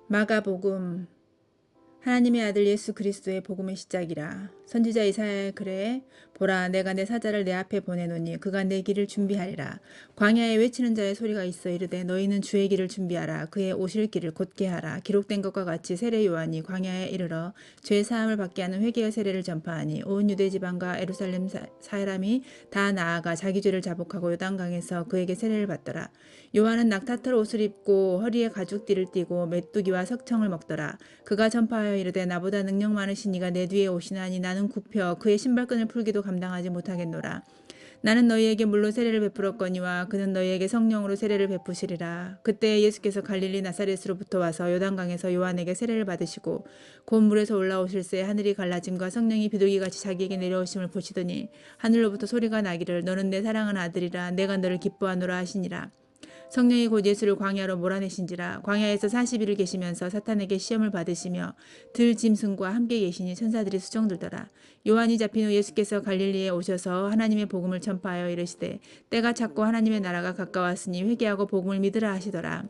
마가복음. 하나님의 아들 예수 그리스도의 복음의 시작이라. 선지자 이사야의 글에 보라 내가 내 사자를 내 앞에 보내노니 그가 내 길을 준비하리라. 광야에 외치는 자의 소리가 있어 이르되 너희는 주의 길을 준비하라. 그의 오실 길을 곧게 하라. 기록된 것과 같이 세례 요한이 광야에 이르러 죄 사함을 받게 하는 회개의 세례를 전파하니 온 유대 지방과 예루살렘 사람이 다 나아가 자기 죄를 자복하고 요단강에서 그에게 세례를 받더라. 요한은 낙타털 옷을 입고 허리에 가죽띠를 띠고 메뚜기와 석청을 먹더라. 그가 전파하여 이르되 나보다 능력 많으신 이가 내 뒤에 오시나니 나는 굽혀 그의 신발끈을 풀기도 감당하지 못하겠노라. 나는 너희에게 물로 세례를 베풀었거니와 그는 너희에게 성령으로 세례를 베푸시리라. 그때 예수께서 갈릴리 나사렛으로부터 와서 요단강에서 요한에게 세례를 받으시고 곧 물에서 올라오실새 하늘이 갈라짐과 성령이 비둘기같이 자기에게 내려오심을 보시더니 하늘로부터 소리가 나기를 너는 내 사랑하는 아들이라 내가 너를 기뻐하노라 하시니라. 성령이 곧 예수를 광야로 몰아내신지라. 광야에서 40일을 계시면서 사탄에게 시험을 받으시며 들짐승과 함께 계시니 천사들이 수종들더라. 요한이 잡힌 후 예수께서 갈릴리에 오셔서 하나님의 복음을 전파하여 이르시되 때가 찼고 하나님의 나라가 가까웠으니 회개하고 복음을 믿으라 하시더라.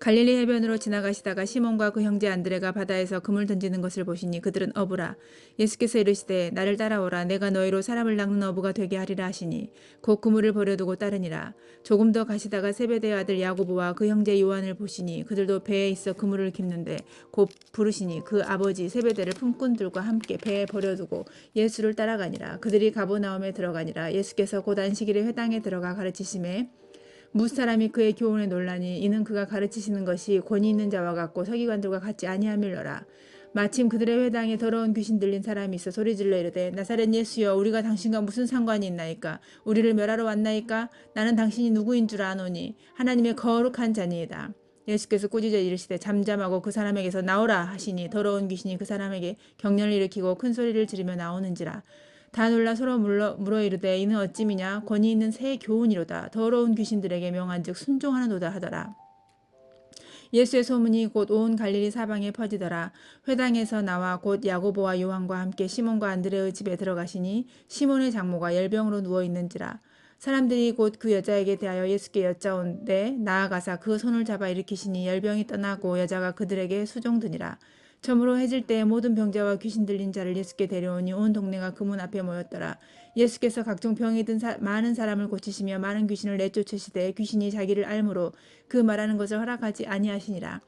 갈릴리 해변으로 지나가시다가 시몬과 그 형제 안드레가 바다에서 그물 던지는 것을 보시니 그들은 어부라. 예수께서 이르시되 나를 따라오라. 내가 너희로 사람을 낚는 어부가 되게 하리라 하시니 곧 그물을 버려두고 따르니라. 조금 더 가시다가 세베대의 아들 야고보와 그 형제 요한을 보시니 그들도 배에 있어 그물을 깁는데 곧 부르시니 그 아버지 세베대를 품꾼들과 함께 배에 버려두고 예수를 따라가니라. 그들이 가버나움에 들어가니라. 예수께서 곧 안식일에 회당에 들어가 가르치심에 무사람이 그의 교훈에 놀라니 이는 그가 가르치시는 것이 권위 있는 자와 같고 서기관들과 같지 아니함일러라. 마침 그들의 회당에 더러운 귀신 들린 사람이 있어 소리질러 이르되 나사렛 예수여 우리가 당신과 무슨 상관이 있나이까. 우리를 멸하러 왔나이까. 나는 당신이 누구인 줄 아노니 하나님의 거룩한 자니이다. 예수께서 꾸짖어 이르시되 잠잠하고 그 사람에게서 나오라 하시니 더러운 귀신이 그 사람에게 경련을 일으키고 큰 소리를 지르며 나오는지라. 다 놀라 서로 물어 이르되 이는 어찌미냐. 권위 있는 새 교훈이로다. 더러운 귀신들에게 명한즉 순종하는도다 하더라. 예수의 소문이 곧 온 갈릴리 사방에 퍼지더라. 회당에서 나와 곧 야고보와 요한과 함께 시몬과 안드레의 집에 들어가시니 시몬의 장모가 열병으로 누워 있는지라. 사람들이 곧 그 여자에게 대하여 예수께 여짜온데 나아가사 그 손을 잡아 일으키시니 열병이 떠나고 여자가 그들에게 수종드니라. 저물어 해질 때에 모든 병자와 귀신 들린 자를 예수께 데려오니 온 동네가 그 문 앞에 모였더라. 예수께서 각종 병이 든 많은 사람을 고치시며 많은 귀신을 내쫓으시되 귀신이 자기를 알므로 그 말하는 것을 허락하지 아니하시니라.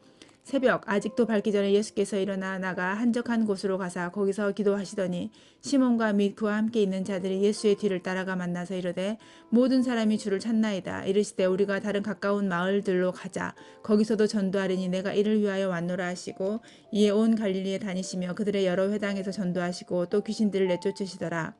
새벽 아직도 밝기 전에 예수께서 일어나 나가 한적한 곳으로 가사 거기서 기도하시더니 시몬과 및 그와 함께 있는 자들이 예수의 뒤를 따라가 만나서 이르되 모든 사람이 주를 찾나이다. 이르시되 우리가 다른 가까운 마을들로 가자. 거기서도 전도하리니 내가 이를 위하여 왔노라 하시고 이에 온 갈릴리에 다니시며 그들의 여러 회당에서 전도하시고 또 귀신들을 내쫓으시더라.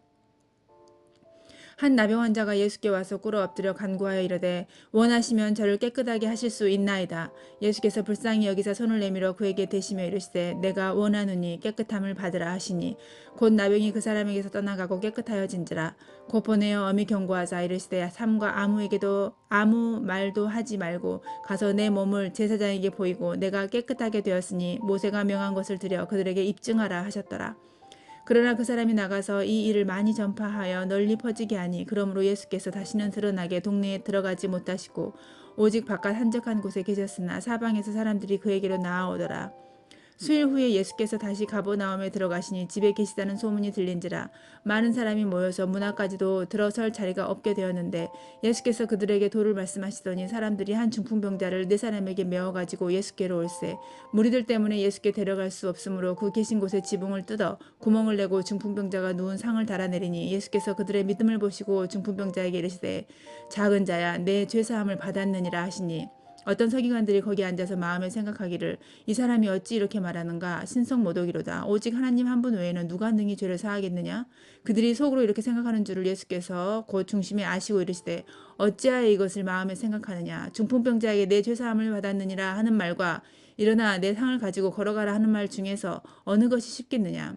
한 나병 환자가 예수께 와서 꿇어 엎드려 간구하여 이르되 원하시면 저를 깨끗하게 하실 수 있나이다. 예수께서 불쌍히 여기사 손을 내밀어 그에게 대시며 이르시되 내가 원하노니 깨끗함을 받으라 하시니 곧 나병이 그 사람에게서 떠나가고 깨끗하여진지라. 곧 보내어 엄히 경고하사 이르시되 삼가 아무에게도 아무 말도 하지 말고 가서 내 몸을 제사장에게 보이고 내가 깨끗하게 되었으니 모세가 명한 것을 드려 그들에게 입증하라 하셨더라. 그러나 그 사람이 나가서 이 일을 많이 전파하여 널리 퍼지게 하니 그러므로 예수께서 다시는 드러나게 동네에 들어가지 못하시고 오직 바깥 한적한 곳에 계셨으나 사방에서 사람들이 그에게로 나아오더라. 수일 후에 예수께서 다시 가버나움에 들어가시니 집에 계시다는 소문이 들린지라. 많은 사람이 모여서 문 앞까지도 들어설 자리가 없게 되었는데 예수께서 그들에게 도를 말씀하시더니 사람들이 한 중풍병자를 네 사람에게 메어가지고 예수께로 올세. 무리들 때문에 예수께 데려갈 수 없으므로 그 계신 곳에 지붕을 뜯어 구멍을 내고 중풍병자가 누운 상을 달아내리니 예수께서 그들의 믿음을 보시고 중풍병자에게 이르시되 작은 자야 내 죄사함을 받았느니라 하시니 어떤 서기관들이 거기 앉아서 마음에 생각하기를 이 사람이 어찌 이렇게 말하는가. 신성모독이로다. 오직 하나님 한 분 외에는 누가 능히 죄를 사하겠느냐. 그들이 속으로 이렇게 생각하는 줄을 예수께서 곧 중심에 아시고 이르시되 어찌하여 이것을 마음에 생각하느냐. 중풍병자에게 내 죄사함을 받았느니라 하는 말과 일어나 내 상을 가지고 걸어가라 하는 말 중에서 어느 것이 쉽겠느냐.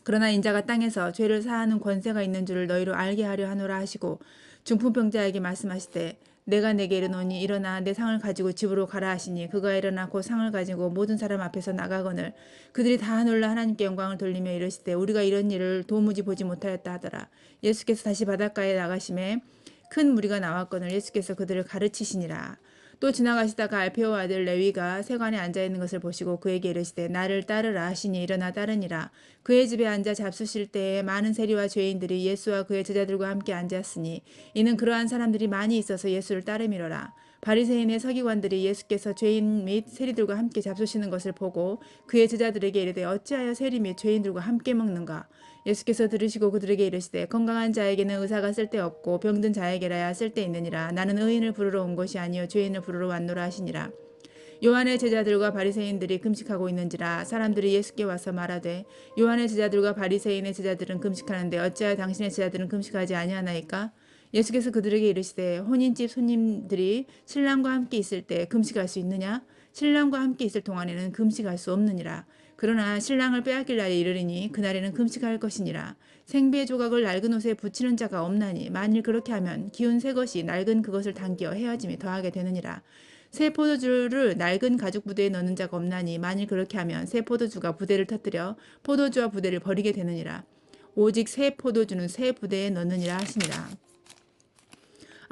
그러나 인자가 땅에서 죄를 사하는 권세가 있는 줄을 너희로 알게 하려 하노라 하시고 중풍병자에게 말씀하시되 내가 내게 이르노니 일어나 내 상을 가지고 집으로 가라 하시니 그가 일어나 곧 상을 가지고 모든 사람 앞에서 나가거늘 그들이 다 놀라 하나님께 영광을 돌리며 이르시되 우리가 이런 일을 도무지 보지 못하였다 하더라. 예수께서 다시 바닷가에 나가심에 큰 무리가 나왔거늘 예수께서 그들을 가르치시니라. 또 지나가시다가 알페오 아들 레위가 세관에 앉아 있는 것을 보시고 그에게 이르시되 나를 따르라 하시니 일어나 따르니라. 그의 집에 앉아 잡수실 때에 많은 세리와 죄인들이 예수와 그의 제자들과 함께 앉았으니 이는 그러한 사람들이 많이 있어서 예수를 따름이로라. 바리새인의 서기관들이 예수께서 죄인 및 세리들과 함께 잡수시는 것을 보고 그의 제자들에게 이르되 어찌하여 세리 및 죄인들과 함께 먹는가. 예수께서 들으시고 그들에게 이르시되 건강한 자에게는 의사가 쓸데없고 병든 자에게라야 쓸데있느니라. 나는 의인을 부르러 온 것이 아니요 죄인을 부르러 왔노라 하시니라. 요한의 제자들과 바리새인들이 금식하고 있는지라. 사람들이 예수께 와서 말하되 요한의 제자들과 바리새인의 제자들은 금식하는데 어찌하여 당신의 제자들은 금식하지 아니하나이까. 예수께서 그들에게 이르시되 혼인집 손님들이 신랑과 함께 있을 때 금식할 수 있느냐. 신랑과 함께 있을 동안에는 금식할 수 없느니라. 그러나 신랑을 빼앗길 날이 이르리니 그날에는 금식할 것이니라. 생배 조각을 낡은 옷에 붙이는 자가 없나니 만일 그렇게 하면 기운 새 것이 낡은 그것을 당겨 헤어짐이 더하게 되느니라. 새 포도주를 낡은 가죽 부대에 넣는 자가 없나니 만일 그렇게 하면 새 포도주가 부대를 터뜨려 포도주와 부대를 버리게 되느니라. 오직 새 포도주는 새 부대에 넣느니라 하시니라.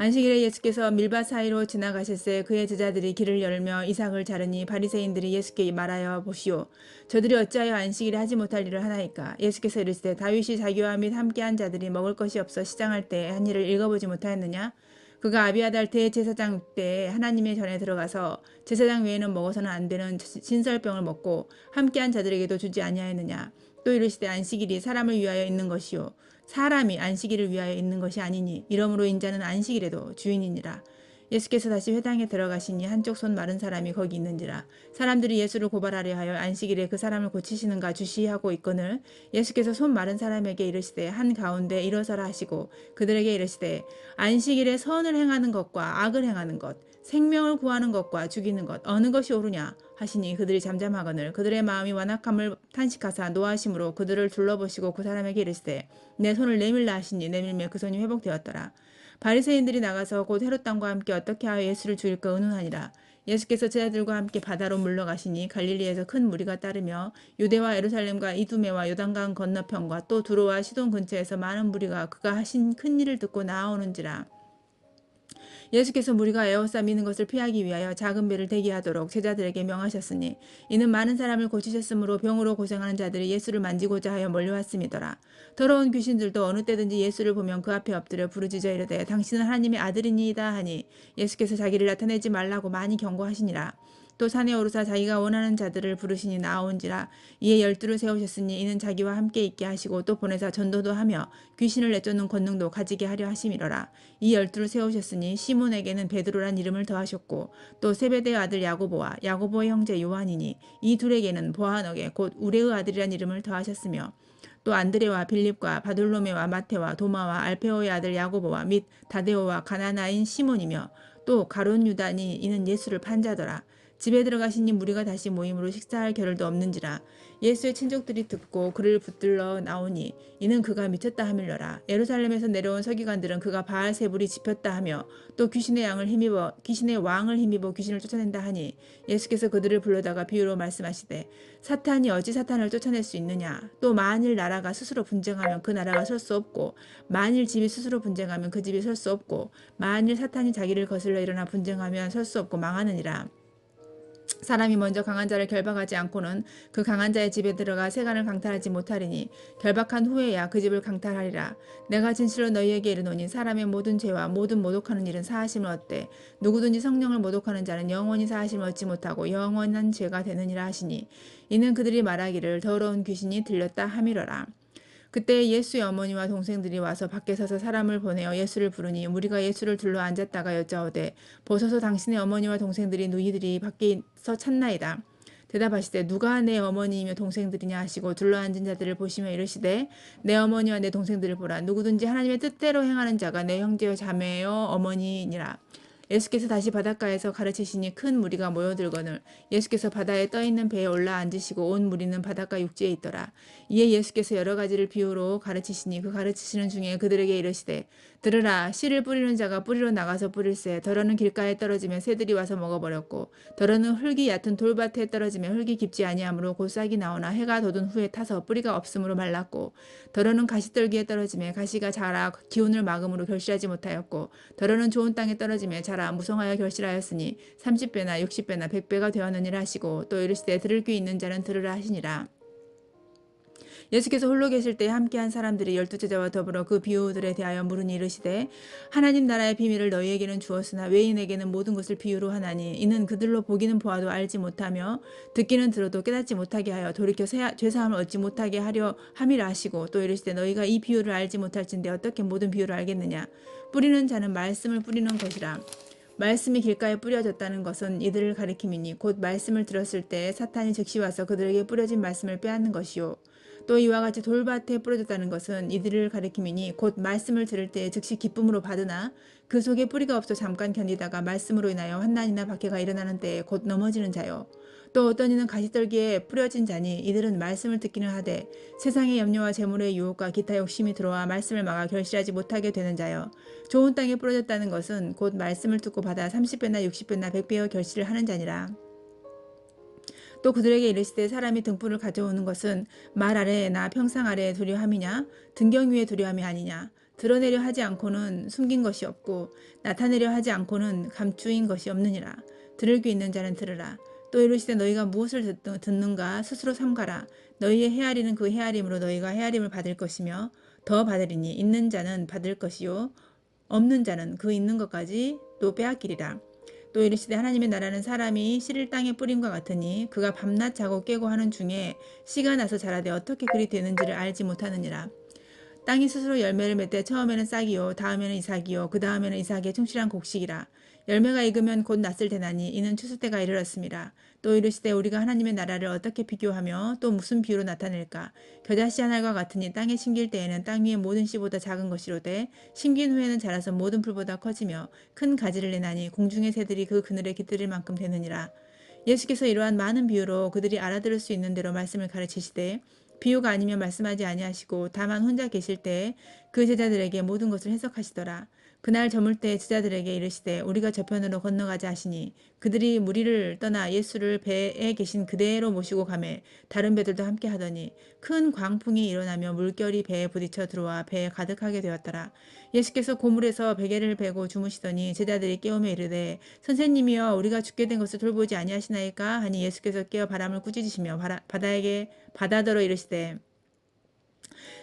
안식일에 예수께서 밀밭 사이로 지나가실새 그의 제자들이 길을 열며 이삭을 자르니 바리새인들이 예수께 말하여 보시오. 저들이 어찌하여 안식일에 하지 못할 일을 하나이까. 예수께서 이르시되 다윗이 자기와 및 함께한 자들이 먹을 것이 없어 시장할 때 한 일을 읽어보지 못하였느냐. 그가 아비아달 대제사장 때에 하나님의 전에 들어가서 제사장 외에는 먹어서는 안 되는 신설병을 먹고 함께한 자들에게도 주지 아니하였느냐. 또 이르시되 안식일이 사람을 위하여 있는 것이요 사람이 안식일을 위하여 있는 것이 아니니 이러므로 인자는 안식일에도 주인이니라. 예수께서 다시 회당에 들어가시니 한쪽 손 마른 사람이 거기 있는지라. 사람들이 예수를 고발하려 하여 안식일에 그 사람을 고치시는가 주시하고 있거늘 예수께서 손 마른 사람에게 이르시되 한 가운데 일어서라 하시고 그들에게 이르시되 안식일에 선을 행하는 것과 악을 행하는 것 생명을 구하는 것과 죽이는 것 어느 것이 옳으냐 하시니 그들이 잠잠하거늘 그들의 마음이 완악함을 탄식하사 노하심으로 그들을 둘러보시고 그 사람에게 이르시되 내 손을 내밀라 하시니 내밀매 그 손이 회복되었더라. 바리새인들이 나가서 곧 헤롯 땅과 함께 어떻게 하여 예수를 죽일까 의논하니라. 예수께서 제자들과 함께 바다로 물러가시니 갈릴리에서 큰 무리가 따르며 유대와 예루살렘과 이두메와 요단강 건너편과 또 두로와 시돈 근처에서 많은 무리가 그가 하신 큰 일을 듣고 나아오는지라. 예수께서 무리가 에워싸 미는 것을 피하기 위하여 작은 배를 대기하도록 제자들에게 명하셨으니 이는 많은 사람을 고치셨으므로 병으로 고생하는 자들이 예수를 만지고자 하여 몰려왔음이더라. 더러운 귀신들도 어느 때든지 예수를 보면 그 앞에 엎드려 부르짖어 이르되 당신은 하나님의 아들이니이다 하니 예수께서 자기를 나타내지 말라고 많이 경고하시니라. 또 산에 오르사 자기가 원하는 자들을 부르시니 나아온지라. 이에 12를 세우셨으니 이는 자기와 함께 있게 하시고 또 보내사 전도도 하며 귀신을 내쫓는 권능도 가지게 하려 하심이로라. 이 12를 세우셨으니 시몬에게는 베드로란 이름을 더하셨고 또 세베대의 아들 야고보와 야고보의 형제 요한이니 이 둘에게는 보아너게 곧 우레의 아들이란 이름을 더하셨으며 또 안드레와 빌립과 바돌로메와 마테와 도마와 알페오의 아들 야고보와 및 다데오와 가나나인 시몬이며 또 가룟 유다니 이는 예수를 판 자더라. 집에 들어가시니 무리가 다시 모임으로 식사할 겨를도 없는지라. 예수의 친족들이 듣고 그를 붙들러 나오니 이는 그가 미쳤다 하밀러라. 예루살렘에서 내려온 서기관들은 그가 바알세불이 집혔다 하며 또 귀신의 왕을 힘입어 귀신을 쫓아낸다 하니 예수께서 그들을 불러다가 비유로 말씀하시되 사탄이 어찌 사탄을 쫓아낼 수 있느냐. 또 만일 나라가 스스로 분쟁하면 그 나라가 설 수 없고 만일 집이 스스로 분쟁하면 그 집이 설 수 없고 만일 사탄이 자기를 거슬러 일어나 분쟁하면 설 수 없고 망하느니라. 사람이 먼저 강한 자를 결박하지 않고는 그 강한 자의 집에 들어가 세간을 강탈하지 못하리니 결박한 후에야 그 집을 강탈하리라. 내가 진실로 너희에게 이르노니 사람의 모든 죄와 모든 모독하는 일은 사하심을 얻되 누구든지 성령을 모독하는 자는 영원히 사하심을 얻지 못하고 영원한 죄가 되느니라 하시니 이는 그들이 말하기를 더러운 귀신이 들렸다 함이로라. 그때 예수의 어머니와 동생들이 와서 밖에 서서 사람을 보내어 예수를 부르니 무리가 예수를 둘러 앉았다가 여짜오되 보소서 당신의 어머니와 동생들이 너희들이 밖에서 찾나이다. 대답하시되 누가 내 어머니이며 동생들이냐 하시고 둘러앉은 자들을 보시며 이르시되 내 어머니와 내 동생들을 보라. 누구든지 하나님의 뜻대로 행하는 자가 내 형제여 자매여 어머니니라. 예수께서 다시 바닷가에서 가르치시니 큰 무리가 모여들거늘 예수께서 바다에 떠있는 배에 올라 앉으시고 온 무리는 바닷가 육지에 있더라. 이에 예수께서 여러 가지를 비유로 가르치시니 그 가르치시는 중에 그들에게 이르시되 들으라. 씨를 뿌리는 자가 뿌리로 나가서 뿌릴새. 더러는 길가에 떨어지며 새들이 와서 먹어버렸고 더러는 흙이 얕은 돌밭에 떨어지며 흙이 깊지 아니하므로 곧 싹이 나오나 해가 돋은 후에 타서 뿌리가 없으므로 말랐고 더러는 가시떨기에 떨어지며 가시가 자라 기운을 막음으로 결실하지 못하였고 더러는 좋은 땅에 떨어지며 자라 무성하여 결실하였으니 30배나 60배나 100배가 되었느니라 하시고 또 이르시되 들을 귀 있는 자는 들으라 하시니라. 예수께서 홀로 계실 때 함께한 사람들이 12제자와 더불어 그 비유들에 대하여 물으니 이르시되 하나님 나라의 비밀을 너희에게는 주었으나 외인에게는 모든 것을 비유로 하나니 이는 그들로 보기는 보아도 알지 못하며 듣기는 들어도 깨닫지 못하게 하여 돌이켜 죄사함을 얻지 못하게 하려 함이라 하시고 또 이르시되 너희가 이 비유를 알지 못할진데 어떻게 모든 비유를 알겠느냐. 뿌리는 자는 말씀을 뿌리는 것이라. 말씀이 길가에 뿌려졌다는 것은 이들을 가리킴이니 곧 말씀을 들었을 때 사탄이 즉시 와서 그들에게 뿌려진 말씀을 빼앗는 것이요. 또 이와 같이 돌밭에 뿌려졌다는 것은 이들을 가리킴이니 곧 말씀을 들을 때 즉시 기쁨으로 받으나 그 속에 뿌리가 없어 잠깐 견디다가 말씀으로 인하여 환난이나 박해가 일어나는 때에 곧 넘어지는 자요. 또 어떤 이는 가시떨기에 뿌려진 자니 이들은 말씀을 듣기는 하되 세상의 염려와 재물의 유혹과 기타 욕심이 들어와 말씀을 막아 결실하지 못하게 되는 자요. 좋은 땅에 뿌려졌다는 것은 곧 말씀을 듣고 받아 30배나 60배나 100배의 결실을 하는 자니라. 또 그들에게 이르시되 사람이 등불을 가져오는 것은 말 아래나 평상 아래에 두려 함이냐 등경 위에 두려 함이 아니냐. 드러내려 하지 않고는 숨긴 것이 없고 나타내려 하지 않고는 감추인 것이 없느니라. 들을 귀 있는 자는 들으라. 또 이르시되 너희가 무엇을 듣는가 스스로 삼가라. 너희의 헤아리는 그 헤아림으로 너희가 헤아림을 받을 것이며 더 받으리니 있는 자는 받을 것이요 없는 자는 그 있는 것까지 또 빼앗기리라. 또 이르시되 하나님의 나라는 사람이 씨를 땅에 뿌림과 같으니 그가 밤낮 자고 깨고 하는 중에 씨가 나서 자라되 어떻게 그리 되는지를 알지 못하느니라. 땅이 스스로 열매를 맺되 처음에는 싹이요 다음에는 이삭이요 그 다음에는 이삭의 충실한 곡식이라. 열매가 익으면 곧 낫을 되나니 이는 추수 때가 이르렀습니다. 또 이르시되 우리가 하나님의 나라를 어떻게 비교하며 또 무슨 비유로 나타낼까. 겨자씨 한 알과 같으니 땅에 심길 때에는 땅 위의 모든 씨보다 작은 것이로되 심긴 후에는 자라서 모든 풀보다 커지며 큰 가지를 내나니 공중의 새들이 그 그늘에 깃들일 만큼 되느니라. 예수께서 이러한 많은 비유로 그들이 알아들을 수 있는 대로 말씀을 가르치시되 비유가 아니면 말씀하지 아니하시고 다만 혼자 계실 때에 그 제자들에게 모든 것을 해석하시더라. 그날 저물 때 제자들에게 이르시되 우리가 저편으로 건너가자 하시니 그들이 무리를 떠나 예수를 배에 계신 그대로 모시고 가매 다른 배들도 함께 하더니 큰 광풍이 일어나며 물결이 배에 부딪혀 들어와 배에 가득하게 되었더라. 예수께서 고물에서 베개를 베고 주무시더니 제자들이 깨우며 이르되 선생님이여 우리가 죽게 된 것을 돌보지 아니하시나이까 하니 예수께서 깨어 바람을 꾸짖으시며 바다더러 이르시되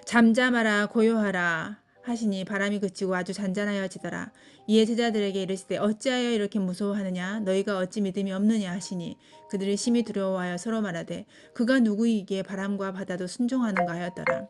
잠잠하라 고요하라 하시니 바람이 그치고 아주 잔잔하여지더라. 이에 제자들에게 이르시되 어찌하여 이렇게 무서워하느냐 너희가 어찌 믿음이 없느냐 하시니 그들이 심히 두려워하여 서로 말하되 그가 누구이기에 바람과 바다도 순종하는가 하였더라.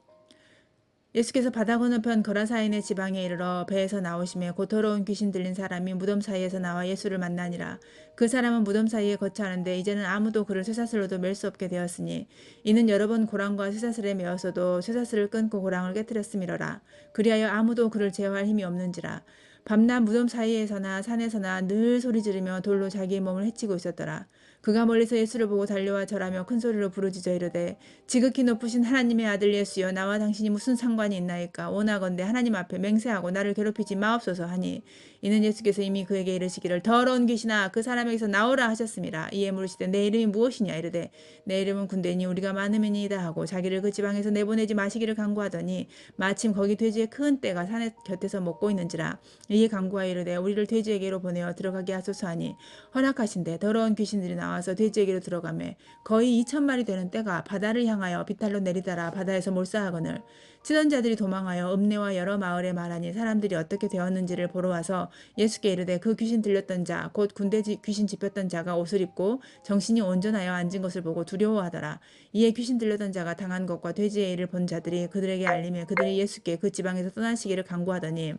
예수께서 바다 건너편 거라사인의 지방에 이르러 배에서 나오심에 곧 더러운 귀신 들린 사람이 무덤 사이에서 나와 예수를 만나니라. 그 사람은 무덤 사이에 거처하는데 이제는 아무도 그를 쇠사슬로도 맬 수 없게 되었으니 이는 여러 번 고랑과 쇠사슬에 매어서도 쇠사슬을 끊고 고랑을 깨뜨렸음이러라. 그리하여 아무도 그를 제어할 힘이 없는지라. 밤낮 무덤 사이에서나 산에서나 늘 소리 지르며 돌로 자기의 몸을 해치고 있었더라. 그가 멀리서 예수를 보고 달려와 절하며 큰 소리로 부르짖어 이르되 지극히 높으신 하나님의 아들 예수여 나와 당신이 무슨 상관이 있나이까. 원하건대 하나님 앞에 맹세하고 나를 괴롭히지 마옵소서 하니 이는 예수께서 이미 그에게 이르시기를 더러운 귀신아 그 사람에게서 나오라 하셨습니다. 이에 물으시되 내 이름이 무엇이냐 이르되 내 이름은 군대니 우리가 많음이니이다 하고 자기를 그 지방에서 내보내지 마시기를 간구하더니 마침 거기 돼지의 큰 떼가 산의 곁에서 먹고 있는지라. 이에 간구하여 이르되 우리를 돼지에게로 보내어 들어가게 하소서 하니 허락하신대 더러운 귀신들이 나와서 돼지에게로 들어가매 거의 2,000마리 되는 떼가 바다를 향하여 비탈로 내리다라 바다에서 몰사하거늘 치던 자들이 도망하여 읍내와 여러 마을에 말하니 사람들이 어떻게 되었는지를 보러 와서 예수께 이르되 그 귀신 들렸던 자 곧 군대 귀신 짚혔던 자가 옷을 입고 정신이 온전하여 앉은 것을 보고 두려워하더라. 이에 귀신 들렸던 자가 당한 것과 돼지의 일을 본 자들이 그들에게 알리며 그들이 예수께 그 지방에서 떠나시기를 간구하더니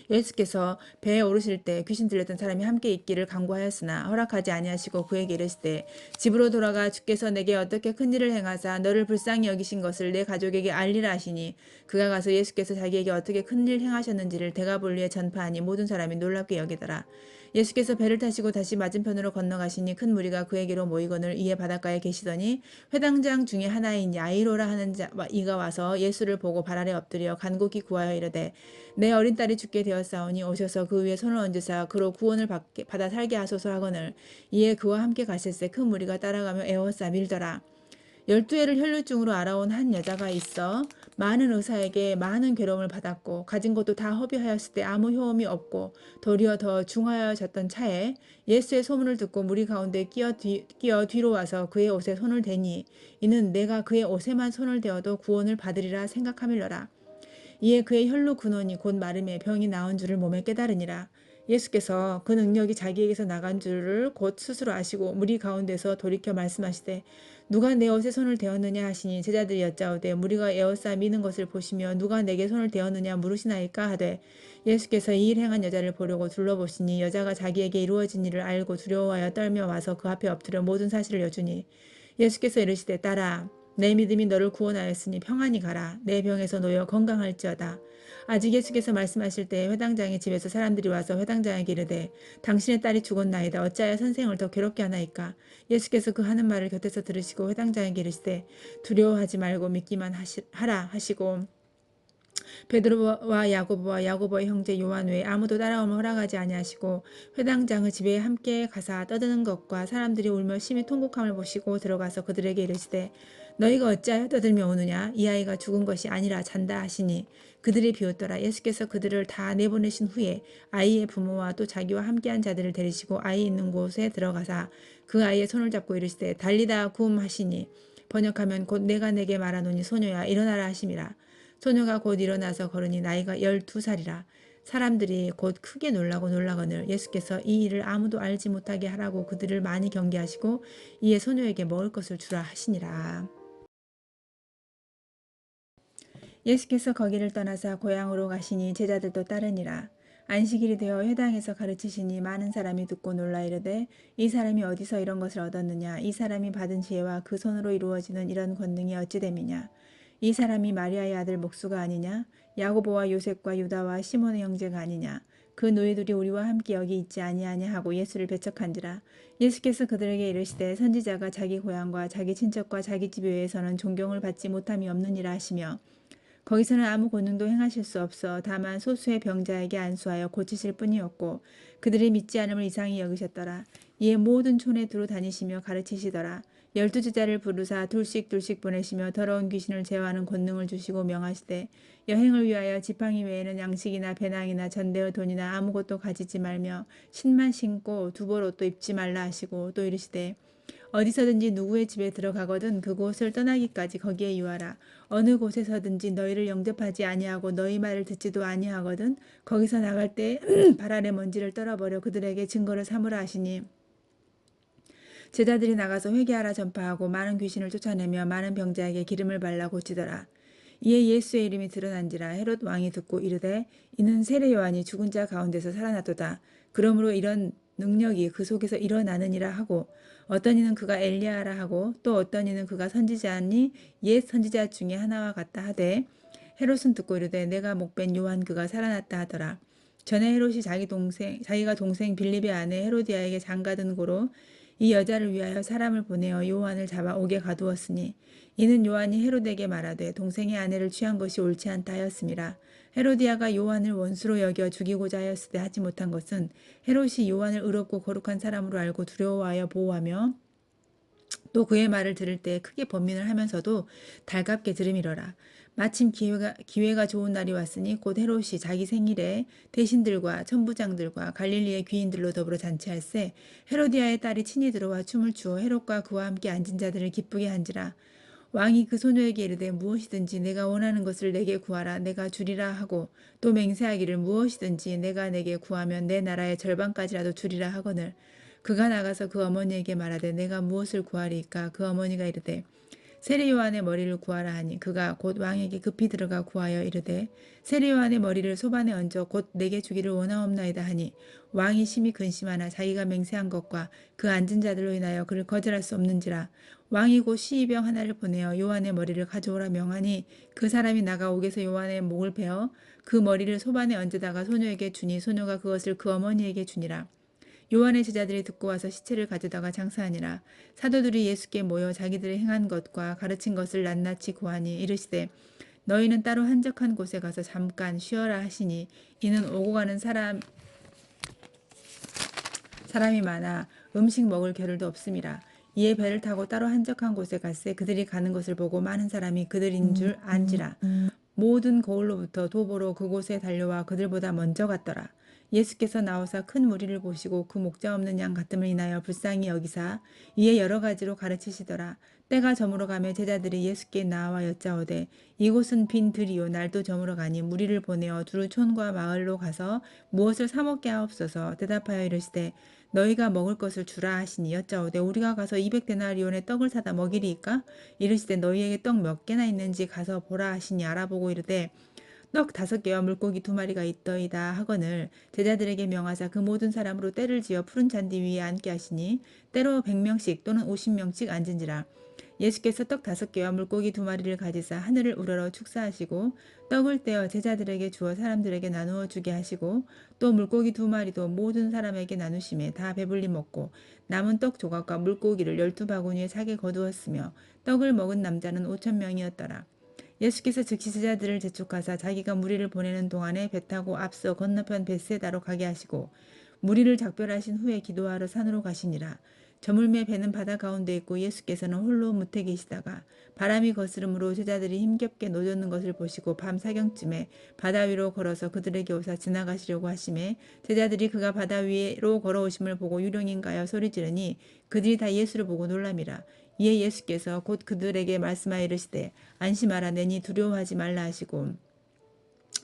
예수께서 배에 오르실 때 귀신 들렸던 사람이 함께 있기를 간구하였으나 허락하지 아니하시고 그에게 이르시되 집으로 돌아가 주께서 내게 어떻게 큰 일을 행하사 너를 불쌍히 여기신 것을 내 가족에게 알리라 하시니 그가 가서 예수께서 자기에게 어떻게 큰 일 행하셨는지를 대가볼리에 전파하니 모든 사람이 놀랍게 여기더라. 예수께서 배를 타시고 다시 맞은편으로 건너가시니 큰 무리가 그에게로 모이거늘 이에 바닷가에 계시더니 회당장 중에 하나인 야이로라 하는 이가 와서 예수를 보고 발 아래 엎드려 간곡히 구하여 이르되 내 어린 딸이 죽게 되었사오니 오셔서 그 위에 손을 얹으사 그로 구원을 받아 살게 하소서 하거늘 이에 그와 함께 가실새 큰 무리가 따라가며 에워싸 밀더라. 12해를 혈류증으로 알아온 한 여자가 있어 많은 의사에게 많은 괴로움을 받았고 가진 것도 다 허비하였을 때 아무 효험이 없고 도리어 더 중하여졌던 차에 예수의 소문을 듣고 무리 가운데 끼어 뒤로 와서 그의 옷에 손을 대니 이는 내가 그의 옷에만 손을 대어도 구원을 받으리라 생각하밀러라. 이에 그의 혈루 근원이 곧 마름에 병이 나은 줄을 몸에 깨달으니라. 예수께서 그 능력이 자기에게서 나간 줄을 곧 스스로 아시고 무리 가운데서 돌이켜 말씀하시되 누가 내 옷에 손을 대었느냐 하시니 제자들이 여짜오되 무리가 에워싸 미는 것을 보시며 누가 내게 손을 대었느냐 물으시나이까 하되 예수께서 이 일 행한 여자를 보려고 둘러보시니 여자가 자기에게 이루어진 일을 알고 두려워하여 떨며 와서 그 앞에 엎드려 모든 사실을 여주니 예수께서 이르시되 딸아 내 믿음이 너를 구원하였으니 평안히 가라. 내 병에서 놓여 건강할지어다. 아직 예수께서 말씀하실 때 회당장의 집에서 사람들이 와서 회당장에게 이르되 당신의 딸이 죽었나이다. 어찌하여 선생을 더 괴롭게 하나이까. 예수께서 그 하는 말을 곁에서 들으시고 회당장에게 이르시되 두려워하지 말고 믿기만 하라 하시고 베드로와 야고보와 야고보의 형제 요한 외에 아무도 따라오면 허락하지 아니하시고 회당장의 집에 함께 가사 떠드는 것과 사람들이 울며 심히 통곡함을 보시고 들어가서 그들에게 이르시되 너희가 어찌하여 떠들며 우느냐 이 아이가 죽은 것이 아니라 잔다 하시니 그들이 비웃더라. 예수께서 그들을 다 내보내신 후에 아이의 부모와 또 자기와 함께한 자들을 데리시고 아이 있는 곳에 들어가사 그 아이의 손을 잡고 이르시되 달리다 굼 하시니 번역하면 곧 내가 내게 말하노니 소녀야 일어나라 하심이라. 소녀가 곧 일어나서 걸으니 나이가 12살이라. 사람들이 곧 크게 놀라거늘 예수께서 이 일을 아무도 알지 못하게 하라고 그들을 많이 경계하시고 이에 소녀에게 먹을 것을 주라 하시니라. 예수께서 거기를 떠나사 고향으로 가시니 제자들도 따르니라. 안식일이 되어 회당에서 가르치시니 많은 사람이 듣고 놀라 이르되 이 사람이 어디서 이런 것을 얻었느냐 이 사람이 받은 지혜와 그 손으로 이루어지는 이런 권능이 어찌 됨이냐 이 사람이 마리아의 아들 목수가 아니냐 야고보와 요셉과 유다와 시몬의 형제가 아니냐 그 너희들이 우리와 함께 여기 있지 아니하냐 하고 예수를 배척한지라. 예수께서 그들에게 이르시되 선지자가 자기 고향과 자기 친척과 자기 집 외에서는 존경을 받지 못함이 없느니라 하시며 거기서는 아무 권능도 행하실 수 없어 다만 소수의 병자에게 안수하여 고치실 뿐이었고 그들이 믿지 않음을 이상히 여기셨더라. 이에 모든 촌에 두루 다니시며 가르치시더라. 12제자를 부르사 둘씩 보내시며 더러운 귀신을 제어하는 권능을 주시고 명하시되 여행을 위하여 지팡이 외에는 양식이나 배낭이나 전대의 돈이나 아무것도 가지지 말며 신만 신고 두벌옷도 입지 말라 하시고 또 이르시되 어디서든지 누구의 집에 들어가거든 그곳을 떠나기까지 거기에 유하라. 어느 곳에서든지 너희를 영접하지 아니하고 너희 말을 듣지도 아니하거든 거기서 나갈 때 발 아래 먼지를 떨어버려 그들에게 증거를 삼으라 하시니 제자들이 나가서 회개하라 전파하고 많은 귀신을 쫓아내며 많은 병자에게 기름을 발라 고치더라. 이에 예수의 이름이 드러난지라. 헤롯 왕이 듣고 이르되 이는 세례 요한이 죽은 자 가운데서 살아났도다. 그러므로 이런 능력이 그 속에서 일어나느니라 하고 어떤 이는 그가 엘리야라 하고 또 어떤 이는 그가 선지자니 옛 선지자 중에 하나와 같다 하되 헤롯은 듣고 이르되 내가 목벤 요한 그가 살아났다 하더라. 전에 헤롯이 자기가 동생 빌립의 아내 헤로디아에게 장가든 고로 이 여자를 위하여 사람을 보내어 요한을 잡아 옥에 가두었으니 이는 요한이 헤롯에게 말하되 동생의 아내를 취한 것이 옳지 않다 하였음이라. 헤로디아가 요한을 원수로 여겨 죽이고자 하였으되 하지 못한 것은 헤롯이 요한을 의롭고 거룩한 사람으로 알고 두려워하여 보호하며 또 그의 말을 들을 때 크게 번민을 하면서도 달갑게 들음이러라. 마침 기회가 좋은 날이 왔으니 곧 헤롯이 자기 생일에 대신들과 천부장들과 갈릴리의 귀인들로 더불어 잔치할세 헤로디아의 딸이 친히 들어와 춤을 추어 헤롯과 그와 함께 앉은 자들을 기쁘게 한지라. 왕이 그 소녀에게 이르되 무엇이든지 내가 원하는 것을 내게 구하라 내가 주리라 하고 또 맹세하기를 무엇이든지 내가 내게 구하면 내 나라의 절반까지라도 주리라 하거늘 그가 나가서 그 어머니에게 말하되 내가 무엇을 구하리이까 그 어머니가 이르되 세례 요한의 머리를 구하라 하니 그가 곧 왕에게 급히 들어가 구하여 이르되 세례 요한의 머리를 소반에 얹어 곧 내게 주기를 원하옵나이다 하니 왕이 심히 근심하나 자기가 맹세한 것과 그 앉은 자들로 인하여 그를 거절할 수 없는지라. 왕이 곧 시의병 하나를 보내어 요한의 머리를 가져오라 명하니 그 사람이 나가 옥에서 요한의 목을 베어 그 머리를 소반에 얹어다가 소녀에게 주니 소녀가 그것을 그 어머니에게 주니라. 요한의 제자들이 듣고 와서 시체를 가져다가 장사하니라. 사도들이 예수께 모여 자기들의 행한 것과 가르친 것을 낱낱이 고하니 이르시되 너희는 따로 한적한 곳에 가서 잠깐 쉬어라 하시니 이는 오고 가는 사람이 많아 음식 먹을 겨를도 없음이라. 이에 배를 타고 따로 한적한 곳에 갔세. 그들이 가는 것을 보고 많은 사람이 그들인 줄 안지라. 모든 거울로부터 도보로 그곳에 달려와 그들보다 먼저 갔더라. 예수께서 나오사 큰 무리를 보시고 그 목자 없는 양 같음을 인하여 불쌍히 여기사 이에 여러 가지로 가르치시더라. 때가 저물어 가며 제자들이 예수께 나와 여짜오되 이곳은 빈 들이요 날도 저물어 가니 무리를 보내어 두루 촌과 마을로 가서 무엇을 사 먹게 하옵소서. 대답하여 이르시되 너희가 먹을 것을 주라 하시니 여짜오되 우리가 가서 200데나리온의 떡을 사다 먹이리이까? 이르시되 너희에게 떡 몇 개나 있는지 가서 보라 하시니 알아보고 이르되 떡 5개와 물고기 2마리가 있더이다 하거늘 제자들에게 명하사 그 모든 사람으로 때를 지어 푸른 잔디 위에 앉게 하시니 때로 100명씩 또는 50명씩 앉은지라. 예수께서 떡 5개와 물고기 2마리를 가지사 하늘을 우러러 축사하시고 떡을 떼어 제자들에게 주어 사람들에게 나누어 주게 하시고 또 물고기 2마리도 모든 사람에게 나누심에 다 배불리 먹고 남은 떡 조각과 물고기를 12바구니에 차게 거두었으며 떡을 먹은 남자는 5,000명이었더라. 예수께서 즉시 제자들을 재촉하사 자기가 무리를 보내는 동안에 배 타고 앞서 건너편 벳세다로 가게 하시고 무리를 작별하신 후에 기도하러 산으로 가시니라. 저물매 배는 바다 가운데 있고 예수께서는 홀로 무태 계시다가 바람이 거스름으로 제자들이 힘겹게 노젓는 것을 보시고 밤 사경쯤에 바다 위로 걸어서 그들에게 오사 지나가시려고 하심에 제자들이 그가 바다 위로 걸어오심을 보고 유령인가요 소리 지르니 그들이 다 예수를 보고 놀람이라. 이에 예수께서 곧 그들에게 말씀하여 이르시되 안심하라 내니 두려워하지 말라 하시고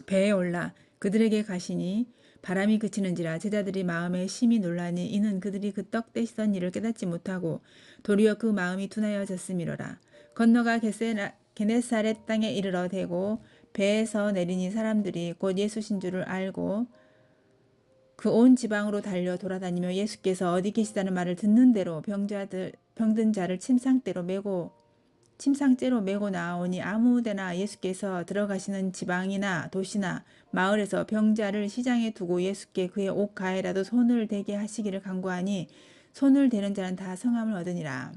배에 올라 그들에게 가시니 바람이 그치는지라. 제자들이 마음에 심히 놀라니 이는 그들이 그 떡 떼시던 일을 깨닫지 못하고 도리어 그 마음이 둔하여졌음이로라. 건너가 게네사렛 땅에 이르러 대고 배에서 내리니 사람들이 곧 예수신 줄을 알고 그 온 지방으로 달려 돌아다니며 예수께서 어디 계시다는 말을 듣는 대로 병든 자를 침상째로 메고 나오니 아무데나 예수께서 들어가시는 지방이나 도시나 마을에서 병자를 시장에 두고 예수께 그의 옷 가에라도 손을 대게 하시기를 간구하니 손을 대는 자는 다 성함을 얻으니라.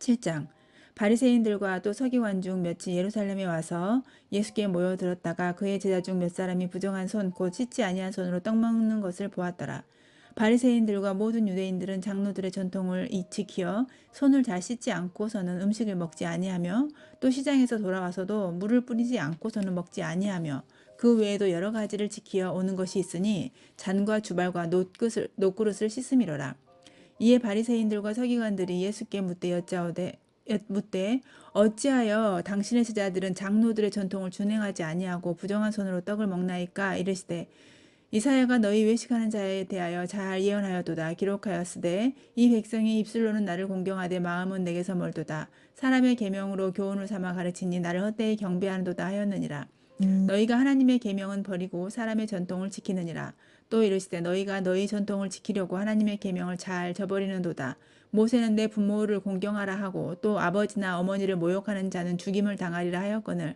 7장 바리새인들과 또 서기관 중 몇이 예루살렘에 와서 예수께 모여들었다가 그의 제자 중 몇 사람이 부정한 손 곧 씻지 아니한 손으로 떡 먹는 것을 보았더라. 바리새인들과 모든 유대인들은 장로들의 전통을 지키어 손을 잘 씻지 않고서는 음식을 먹지 아니하며 또 시장에서 돌아와서도 물을 뿌리지 않고서는 먹지 아니하며 그 외에도 여러 가지를 지키어 오는 것이 있으니 잔과 주발과 놋그릇을 씻음이로라. 이에 바리새인들과 서기관들이 예수께 묻되 어찌하여 당신의 제자들은 장로들의 전통을 준행하지 아니하고 부정한 손으로 떡을 먹나이까? 이르시되 이사야가 너희 외식하는 자에 대하여 잘 예언하였도다. 기록하였으되 이 백성이 입술로는 나를 공경하되 마음은 내게서 멀도다. 사람의 계명으로 교훈을 삼아 가르치니 나를 헛되이 경배하는도다 하였느니라. 너희가 하나님의 계명은 버리고 사람의 전통을 지키느니라. 또 이르시되 너희가 너희 전통을 지키려고 하나님의 계명을 잘 저버리는도다. 모세는 내 부모를 공경하라 하고 또 아버지나 어머니를 모욕하는 자는 죽임을 당하리라 하였거늘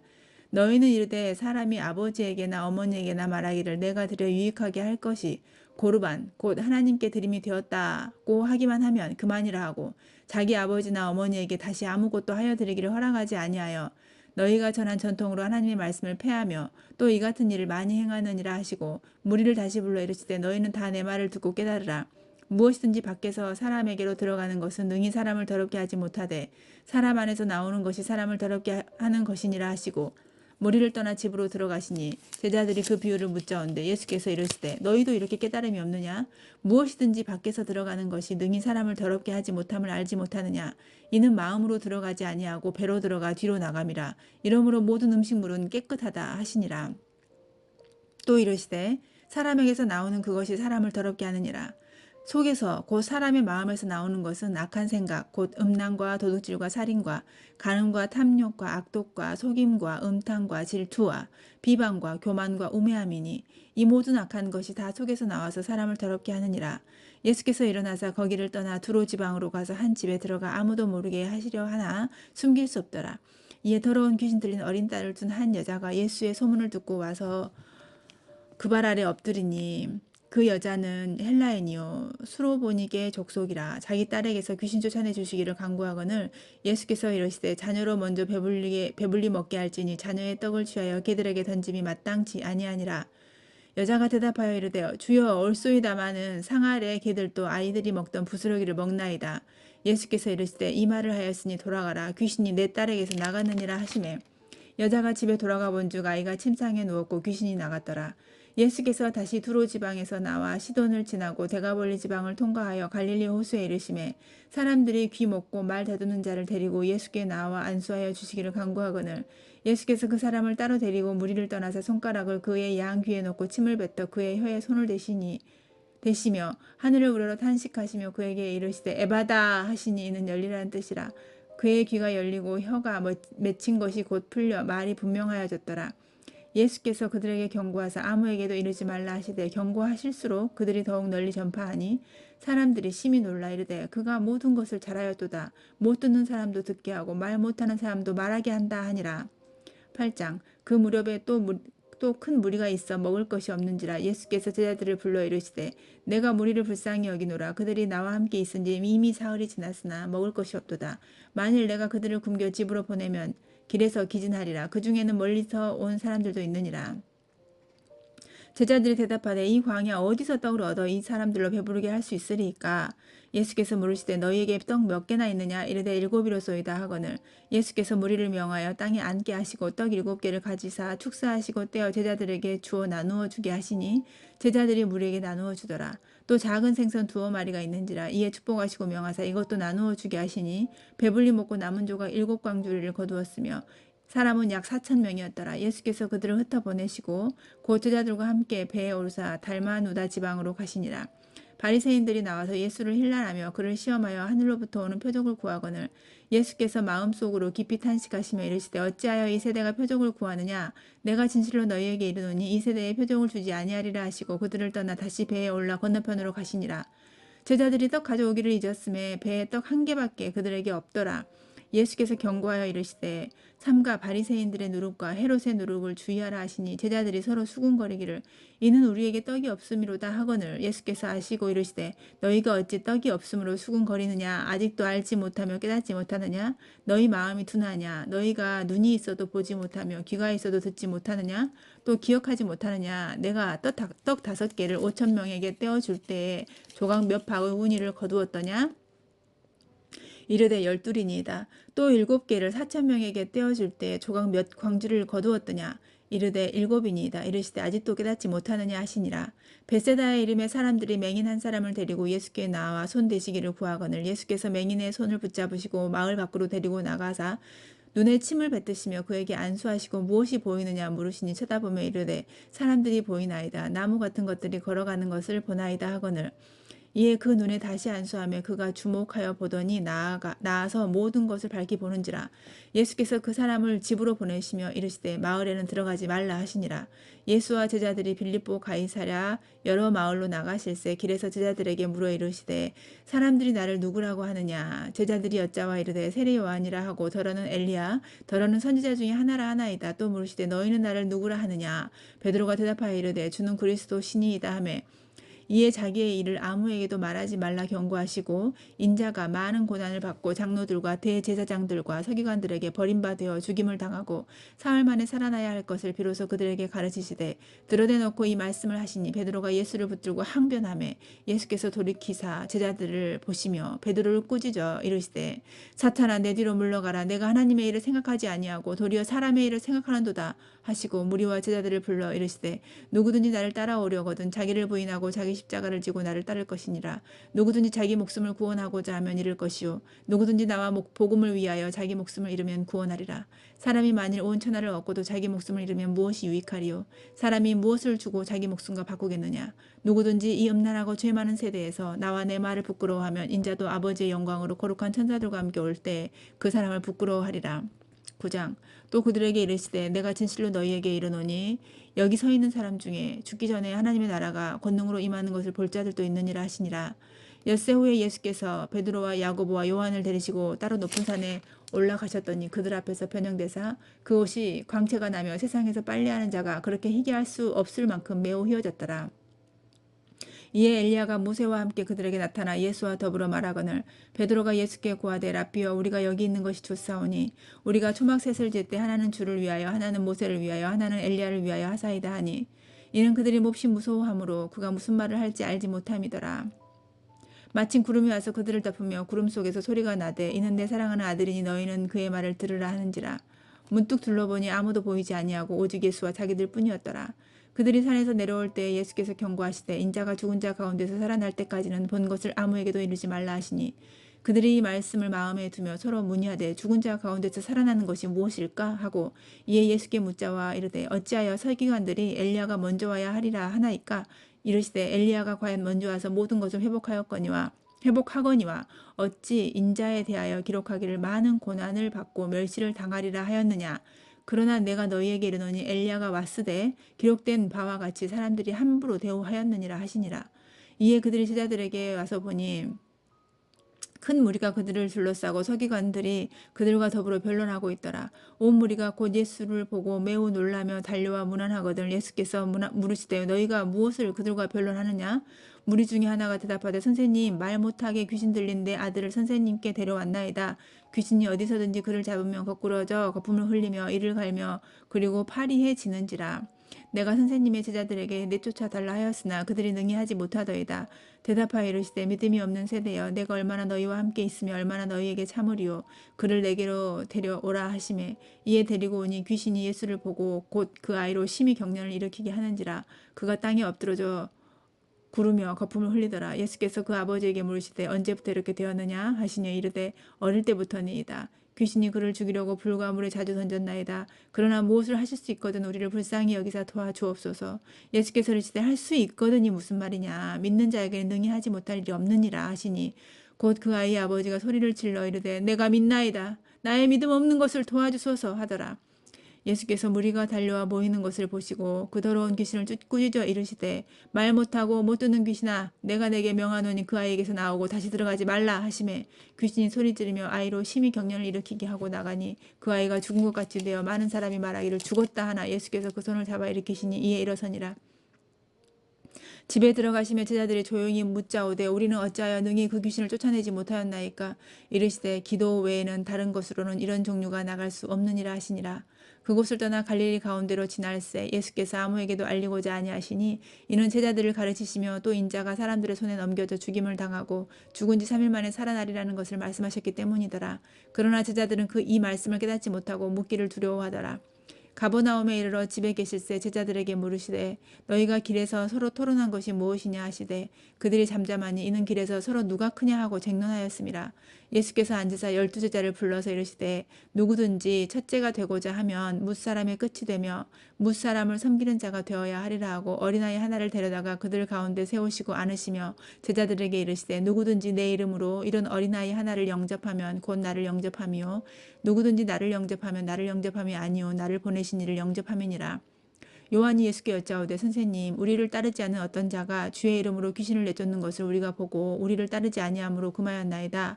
너희는 이르되 사람이 아버지에게나 어머니에게나 말하기를 내가 드려 유익하게 할 것이 고르반 곧 하나님께 드림이 되었다고 하기만 하면 그만이라 하고 자기 아버지나 어머니에게 다시 아무것도 하여 드리기를 허락하지 아니하여 너희가 전한 전통으로 하나님의 말씀을 폐하며 또 이 같은 일을 많이 행하느니라 하시고 무리를 다시 불러 이르시되 너희는 다 내 말을 듣고 깨달으라. 무엇이든지 밖에서 사람에게로 들어가는 것은 능히 사람을 더럽게 하지 못하되 사람 안에서 나오는 것이 사람을 더럽게 하는 것이니라 하시고 무리를 떠나 집으로 들어가시니 제자들이 그 비유를 묻자온데 예수께서 이르시되 너희도 이렇게 깨달음이 없느냐? 무엇이든지 밖에서 들어가는 것이 능히 사람을 더럽게 하지 못함을 알지 못하느냐? 이는 마음으로 들어가지 아니하고 배로 들어가 뒤로 나감이라. 이러므로 모든 음식물은 깨끗하다 하시니라. 또 이르시되 사람에게서 나오는 그것이 사람을 더럽게 하느니라. 속에서 곧 사람의 마음에서 나오는 것은 악한 생각 곧 음란과 도둑질과 살인과 간음과 탐욕과 악독과 속임과 음탕과 질투와 비방과 교만과 우매함이니 이 모든 악한 것이 다 속에서 나와서 사람을 더럽게 하느니라. 예수께서 일어나사 거기를 떠나 두로 지방으로 가서 한 집에 들어가 아무도 모르게 하시려 하나 숨길 수 없더라. 이에 더러운 귀신 들린 어린 딸을 둔 한 여자가 예수의 소문을 듣고 와서 그 발 아래 엎드리니 그 여자는 헬라인이요 수로보닉의 족속이라. 자기 딸에게서 귀신 쫓아내 주시기를 간구하거늘 예수께서 이르시되 자녀로 먼저 배불리 먹게 할지니 자녀의 떡을 취하여 개들에게 던짐이 마땅치 아니하니라. 여자가 대답하여 이르되 주여 올소이다마는 상아래 개들도 아이들이 먹던 부스러기를 먹나이다. 예수께서 이르시되 이 말을 하였으니 돌아가라. 귀신이 내 딸에게서 나갔느니라 하시매 여자가 집에 돌아가 본즉 아이가 침상에 누웠고 귀신이 나갔더라. 예수께서 다시 두로 지방에서 나와 시돈을 지나고 데가볼리 지방을 통과하여 갈릴리 호수에 이르시매 사람들이 귀 먹고 말 다투는 자를 데리고 예수께 나와 안수하여 주시기를 간구하거늘 예수께서 그 사람을 따로 데리고 무리를 떠나서 손가락을 그의 양 귀에 넣고 침을 뱉어 그의 혀에 손을 대시며 하늘을 우러러 탄식하시며 그에게 이르시되 에바다 하시니 이는 열리라는 뜻이라. 그의 귀가 열리고 혀가 맺힌 것이 곧 풀려 말이 분명하여졌더라. 예수께서 그들에게 경고하사 아무에게도 이르지 말라 하시되 경고하실수록 그들이 더욱 널리 전파하니 사람들이 심히 놀라 이르되 그가 모든 것을 잘하였도다. 못 듣는 사람도 듣게 하고 말 못하는 사람도 말하게 한다 하니라. 8장 그 무렵에 또 큰 무리가 있어 먹을 것이 없는지라. 예수께서 제자들을 불러 이르시되 내가 무리를 불쌍히 여기노라. 그들이 나와 함께 있은지 이미 사흘이 지났으나 먹을 것이 없도다. 만일 내가 그들을 굶겨 집으로 보내면 길에서 기진하리라. 그 중에는 멀리서 온 사람들도 있느니라. 제자들이 대답하되 이 광야 어디서 떡을 얻어 이 사람들로 배부르게 할 수 있으리까? 예수께서 물으시되 너희에게 떡 몇 개나 있느냐? 이르되 7이로소이다 하거늘 예수께서 무리를 명하여 땅에 앉게 하시고 떡 7개를 가지사 축사하시고 떼어 제자들에게 주어 나누어 주게 하시니 제자들이 무리에게 나누어 주더라. 또 작은 생선 2마리가 있는지라. 이에 축복하시고 명하사 이것도 나누어 주게 하시니 배불리 먹고 남은 조각 7광주리를 거두었으며 사람은 약 4,000명이었더라. 예수께서 그들을 흩어보내시고 곧 제자들과 함께 배에 오르사 달마누다 지방으로 가시니라. 바리새인들이 나와서 예수를 힐난하며 그를 시험하여 하늘로부터 오는 표적을 구하거늘 예수께서 마음속으로 깊이 탄식하시며 이르시되 어찌하여 이 세대가 표적을 구하느냐? 내가 진실로 너희에게 이르노니 이 세대에 표적을 주지 아니하리라 하시고 그들을 떠나 다시 배에 올라 건너편으로 가시니라. 제자들이 떡 가져오기를 잊었음에 배에 떡 1개밖에 그들에게 없더라. 예수께서 경고하여 이르시되 삼가 바리새인들의 누룩과 헤롯의 누룩을 주의하라 하시니 제자들이 서로 수군거리기를 이는 우리에게 떡이 없음이로다 하거늘 예수께서 아시고 이르시되 너희가 어찌 떡이 없음으로 수군거리느냐? 아직도 알지 못하며 깨닫지 못하느냐? 너희 마음이 둔하냐? 너희가 눈이 있어도 보지 못하며 귀가 있어도 듣지 못하느냐? 또 기억하지 못하느냐? 내가 떡 5개를 5,000명에게 떼어줄 때에 조각 몇 바구니를 거두었더냐? 이르되 12이니이다. 또 7개를 4,000명에게 떼어줄 때 조각 몇 광주를 거두었더냐? 이르되 7이니이다. 이르시되 아직도 깨닫지 못하느냐 하시니라. 벳세다의 이름의 사람들이 맹인 한 사람을 데리고 예수께 나와 손 대시기를 구하거늘 예수께서 맹인의 손을 붙잡으시고 마을 밖으로 데리고 나가사 눈에 침을 뱉으시며 그에게 안수하시고 무엇이 보이느냐 물으시니 쳐다보며 이르되 사람들이 보이나이다. 나무 같은 것들이 걸어가는 것을 보나이다 하거늘 이에 그 눈에 다시 안수하며 그가 주목하여 보더니 나아서 모든 것을 밝히 보는지라. 예수께서 그 사람을 집으로 보내시며 이르시되 마을에는 들어가지 말라 하시니라. 예수와 제자들이 빌립보 가이사랴 여러 마을로 나가실새 길에서 제자들에게 물어 이르시되 사람들이 나를 누구라고 하느냐? 제자들이 여짜와 이르되 세례 요한이라 하고 더러는 엘리야 더러는 선지자 중에 하나라 하나이다. 또 물으시되 너희는 나를 누구라 하느냐? 베드로가 대답하여 이르되 주는 그리스도 신이이다 하매 이에 자기의 일을 아무에게도 말하지 말라 경고하시고 인자가 많은 고난을 받고 장로들과 대제사장들과 서기관들에게 버림받아 죽임을 당하고 사흘 만에 살아나야 할 것을 비로소 그들에게 가르치시되 드러내놓고 이 말씀을 하시니 베드로가 예수를 붙들고 항변하매 예수께서 돌이키사 제자들을 보시며 베드로를 꾸짖어 이르시되 사탄아 내 뒤로 물러가라. 내가 하나님의 일을 생각하지 아니하고 도리어 사람의 일을 생각하는도다 하시고 무리와 제자들을 불러 이르시되 누구든지 나를 따라오려거든 자기를 부인하고 자기 십자가를 지고 나를 따를 것이니라. 누구든지 자기 목숨을 구원하고자 하면 잃을 것이요 누구든지 나와 복음을 위하여 자기 목숨을 잃으면 구원하리라. 사람이 만일 온 천하를 얻고도 자기 목숨을 잃으면 무엇이 유익하리요? 사람이 무엇을 주고 자기 목숨과 바꾸겠느냐? 누구든지 이 음란하고 죄 많은 세대에서 나와 내 말을 부끄러워하면 인자도 아버지의 영광으로 거룩한 천사들과 함께 올 때 그 사람을 부끄러워하리라. 9장 또 그들에게 이르시되 내가 진실로 너희에게 이르노니 여기 서 있는 사람 중에 죽기 전에 하나님의 나라가 권능으로 임하는 것을 볼 자들도 있느니라 하시니라. 엿새 후에 예수께서 베드로와 야고보와 요한을 데리시고 따로 높은 산에 올라가셨더니 그들 앞에서 변형되사 그 옷이 광채가 나며 세상에서 빨래하는 자가 그렇게 희게 할 수 없을 만큼 매우 휘어졌더라. 이에 엘리야가 모세와 함께 그들에게 나타나 예수와 더불어 말하거늘 베드로가 예수께 고하되 라삐여 우리가 여기 있는 것이 좋사오니 우리가 초막셋을 질 때 하나는 주를 위하여 하나는 모세를 위하여 하나는 엘리야를 위하여 하사이다 하니 이는 그들이 몹시 무서워하므로 그가 무슨 말을 할지 알지 못함이더라. 마침 구름이 와서 그들을 덮으며 구름 속에서 소리가 나되 이는 내 사랑하는 아들이니 너희는 그의 말을 들으라 하는지라. 문득 둘러보니 아무도 보이지 아니하고 오직 예수와 자기들 뿐이었더라. 그들이 산에서 내려올 때에 예수께서 경고하시되 인자가 죽은 자 가운데서 살아날 때까지는 본 것을 아무에게도 이르지 말라 하시니 그들이 이 말씀을 마음에 두며 서로 문의하되 죽은 자 가운데서 살아나는 것이 무엇일까 하고 이에 예수께 묻자와 이르되 어찌하여 서기관들이 엘리야가 먼저 와야 하리라 하나이까 이르시되 엘리야가 과연 먼저 와서 모든 것을 회복하거니와 어찌 인자에 대하여 기록하기를 많은 고난을 받고 멸시를 당하리라 하였느냐. 그러나 내가 너희에게 이르노니 엘리야가 왔으되 기록된 바와 같이 사람들이 함부로 대우하였느니라 하시니라. 이에 그들이 제자들에게 와서 보니 큰 무리가 그들을 둘러싸고 서기관들이 그들과 더불어 변론하고 있더라. 온 무리가 곧 예수를 보고 매우 놀라며 달려와 문안하거든 예수께서 물으시되 너희가 무엇을 그들과 변론하느냐? 무리 중에 하나가 대답하되 선생님 말 못하게 귀신 들린 내 아들을 선생님께 데려왔나이다. 귀신이 어디서든지 그를 잡으면 거꾸러져 거품을 흘리며 이를 갈며 그리고 파리해지는지라. 내가 선생님의 제자들에게 내쫓아 달라 하였으나 그들이 능히 하지 못하더이다. 대답하여 이르시되 믿음이 없는 세대여 내가 얼마나 너희와 함께 있으며 얼마나 너희에게 참으리요. 그를 내게로 데려오라 하시매 이에 데리고 오니 귀신이 예수를 보고 곧 그 아이로 심히 경련을 일으키게 하는지라. 그가 땅에 엎드러져 구르며 거품을 흘리더라. 예수께서 그 아버지에게 물으시되 언제부터 이렇게 되었느냐 하시니 이르되 어릴 때부터니이다. 귀신이 그를 죽이려고 불과 물에 자주 던졌나이다. 그러나 무엇을 하실 수 있거든 우리를 불쌍히 여기사 도와주옵소서. 예수께서 이르시되 할 수 있거든이 무슨 말이냐. 믿는 자에게는 능히 하지 못할 일이 없느니라 하시니 곧 그 아이의 아버지가 소리를 질러 이르되 내가 믿나이다. 나의 믿음 없는 것을 도와주소서 하더라. 예수께서 무리가 달려와 모이는 것을 보시고 그 더러운 귀신을 꾸짖어 이르시되 말 못하고 못 듣는 귀신아 내가 내게 명하노니 그 아이에게서 나오고 다시 들어가지 말라 하시매 귀신이 소리 지르며 아이로 심히 경련을 일으키게 하고 나가니 그 아이가 죽은 것 같이 되어 많은 사람이 말하기를 죽었다 하나 예수께서 그 손을 잡아 일으키시니 이에 일어서니라. 집에 들어가시며 제자들이 조용히 묻자오되 우리는 어찌하여 능히 그 귀신을 쫓아내지 못하였나이까. 이르시되 기도 외에는 다른 것으로는 이런 종류가 나갈 수 없느니라 하시니라. 그곳을 떠나 갈릴리 가운데로 지날새 예수께서 아무에게도 알리고자 아니하시니 이는 제자들을 가르치시며 또 인자가 사람들의 손에 넘겨져 죽임을 당하고 죽은 지 3일 만에 살아나리라는 것을 말씀하셨기 때문이더라. 그러나 제자들은 그 이 말씀을 깨닫지 못하고 묻기를 두려워하더라. 가버나움에 이르러 집에 계실새 제자들에게 물으시되 너희가 길에서 서로 토론한 것이 무엇이냐 하시되 그들이 잠잠하니 이는 길에서 서로 누가 크냐 하고 쟁론하였음이라. 예수께서 앉으사 12제자를 불러서 이르시되 누구든지 첫째가 되고자 하면 뭇사람의 끝이 되며 뭇사람을 섬기는 자가 되어야 하리라 하고 어린아이 하나를 데려다가 그들 가운데 세우시고 안으시며 제자들에게 이르시되 누구든지 내 이름으로 이런 어린아이 하나를 영접하면 곧 나를 영접함이요 누구든지 나를 영접하면 나를 영접함이 아니요 나를 보내신 이를 영접함이니라. 요한이 예수께 여짜오되 선생님 우리를 따르지 않는 어떤 자가 주의 이름으로 귀신을 내쫓는 것을 우리가 보고 우리를 따르지 아니함으로 금하였나이다.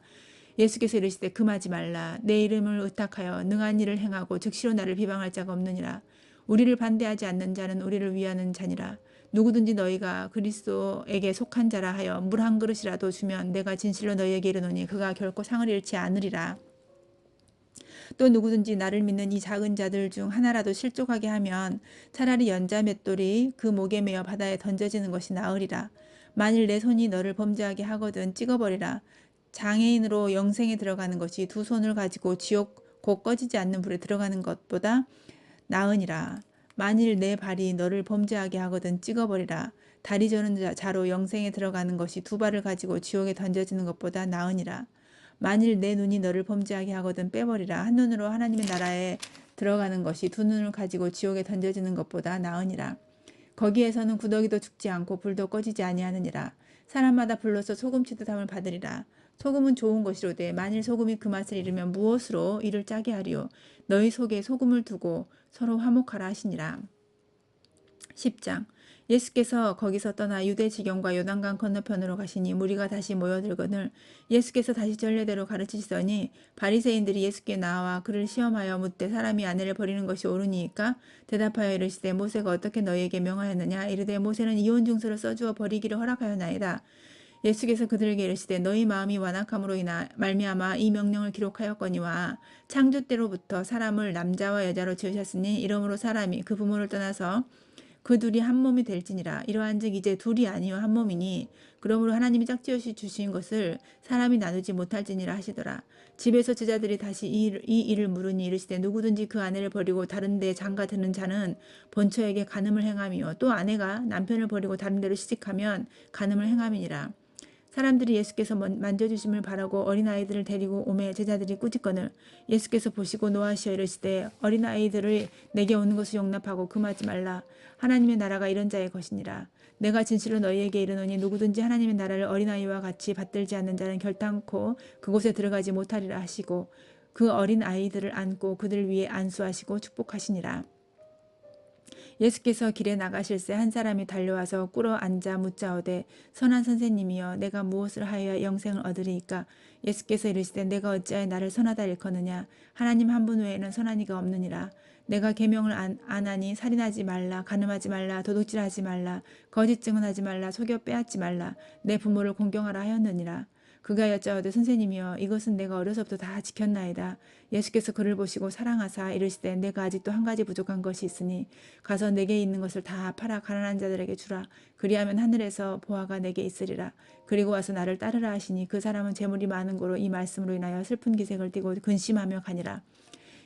예수께서 이르시되 금하지 말라. 내 이름을 의탁하여 능한 일을 행하고 즉시로 나를 비방할 자가 없느니라. 우리를 반대하지 않는 자는 우리를 위하는 자니라. 누구든지 너희가 그리스도에게 속한 자라 하여 물 한 그릇이라도 주면 내가 진실로 너희에게 이르노니 그가 결코 상을 잃지 않으리라. 또 누구든지 나를 믿는 이 작은 자들 중 하나라도 실족하게 하면 차라리 연자 맷돌이 그 목에 매어 바다에 던져지는 것이 나으리라. 만일 내 손이 너를 범죄하게 하거든 찍어버리라. 장애인으로 영생에 들어가는 것이 두 손을 가지고 지옥 곧 꺼지지 않는 불에 들어가는 것보다 나으니라. 만일 내 발이 너를 범죄하게 하거든 찍어버리라. 다리 저는 자로 영생에 들어가는 것이 두 발을 가지고 지옥에 던져지는 것보다 나으니라. 만일 내 눈이 너를 범죄하게 하거든 빼버리라. 한 눈으로 하나님의 나라에 들어가는 것이 두 눈을 가지고 지옥에 던져지는 것보다 나으니라. 거기에서는 구더기도 죽지 않고 불도 꺼지지 아니하느니라. 사람마다 불로서 소금치듯함을 받으리라. 소금은 좋은 것이로되 만일 소금이 그 맛을 잃으면 무엇으로 이를 짜게 하리요. 너희 속에 소금을 두고 서로 화목하라 하시니라. 10장 예수께서 거기서 떠나 유대 지경과 요단강 건너편으로 가시니 무리가 다시 모여들거늘 예수께서 다시 전례대로 가르치시더니 바리새인들이 예수께 나와 그를 시험하여 묻되 사람이 아내를 버리는 것이 옳으니까 대답하여 이르시되 모세가 어떻게 너희에게 명하였느냐 이르되 모세는 이혼 증서를 써주어 버리기를 허락하였나이다. 예수께서 그들에게 이르시되 너희 마음이 완악함으로 인하 말미암아 이 명령을 기록하였거니와 창조 때로부터 사람을 남자와 여자로 지으셨으니 이러므로 사람이 그 부모를 떠나서 그 둘이 한 몸이 될지니라. 이러한즉 이제 둘이 아니요 한 몸이니 그러므로 하나님이 짝지어시 주신 것을 사람이 나누지 못할지니라 하시더라. 집에서 제자들이 다시 이 일을 물으니 이르시되 누구든지 그 아내를 버리고 다른 데 장가 드는 자는 본처에게 간음을 행함이요 또 아내가 남편을 버리고 다른 데로 시집하면 간음을 행함이니라. 사람들이 예수께서 만져주심을 바라고 어린아이들을 데리고 오매 제자들이 꾸짖거늘 예수께서 보시고 노하시어 이르시되 어린아이들을 내게 오는 것을 용납하고 금하지 말라. 하나님의 나라가 이런 자의 것이니라. 내가 진실로 너희에게 이르노니 누구든지 하나님의 나라를 어린아이와 같이 받들지 않는 자는 결단코 그곳에 들어가지 못하리라 하시고 그 어린아이들을 안고 그들 위에 안수하시고 축복하시니라. 예수께서 길에 나가실새 한 사람이 달려와서 꿇어 앉아 묻자오되 선한 선생님이여 내가 무엇을 하여야 영생을 얻으리이까. 예수께서 이르시되 내가 어찌하여 나를 선하다 일컫느냐. 하나님 한 분 외에는 선한 이가 없느니라. 내가 계명을 안 하니 살인하지 말라, 간음하지 말라, 도둑질하지 말라, 거짓 증언하지 말라, 속여 빼앗지 말라, 내 부모를 공경하라 하였느니라. 그가 여짜오되 선생님이여 이것은 내가 어려서부터 다 지켰나이다. 예수께서 그를 보시고 사랑하사 이르시되 내가 아직도 한 가지 부족한 것이 있으니 가서 내게 있는 것을 다 팔아 가난한 자들에게 주라. 그리하면 하늘에서 보화가 내게 있으리라. 그리고 와서 나를 따르라 하시니 그 사람은 재물이 많은 고로 이 말씀으로 인하여 슬픈 기색을 띠고 근심하며 가니라.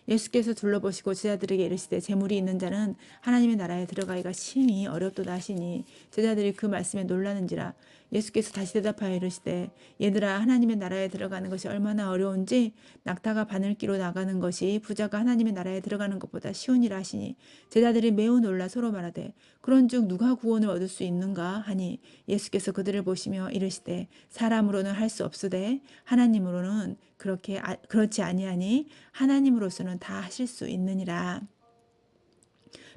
예수께서 둘러보시고 제자들에게 이르시되 재물이 있는 자는 하나님의 나라에 들어가기가 심히 어렵도다 하시니 제자들이 그 말씀에 놀라는지라. 예수께서 다시 대답하여 이르시되 얘들아 하나님의 나라에 들어가는 것이 얼마나 어려운지 낙타가 바늘기로 나가는 것이 부자가 하나님의 나라에 들어가는 것보다 쉬우니라 하시니 제자들이 매우 놀라 서로 말하되 그런즉 누가 구원을 얻을 수 있는가 하니 예수께서 그들을 보시며 이르시되 사람으로는 할 수 없으되 하나님으로는 그렇지 아니하니 하나님으로서는 다 하실 수 있느니라.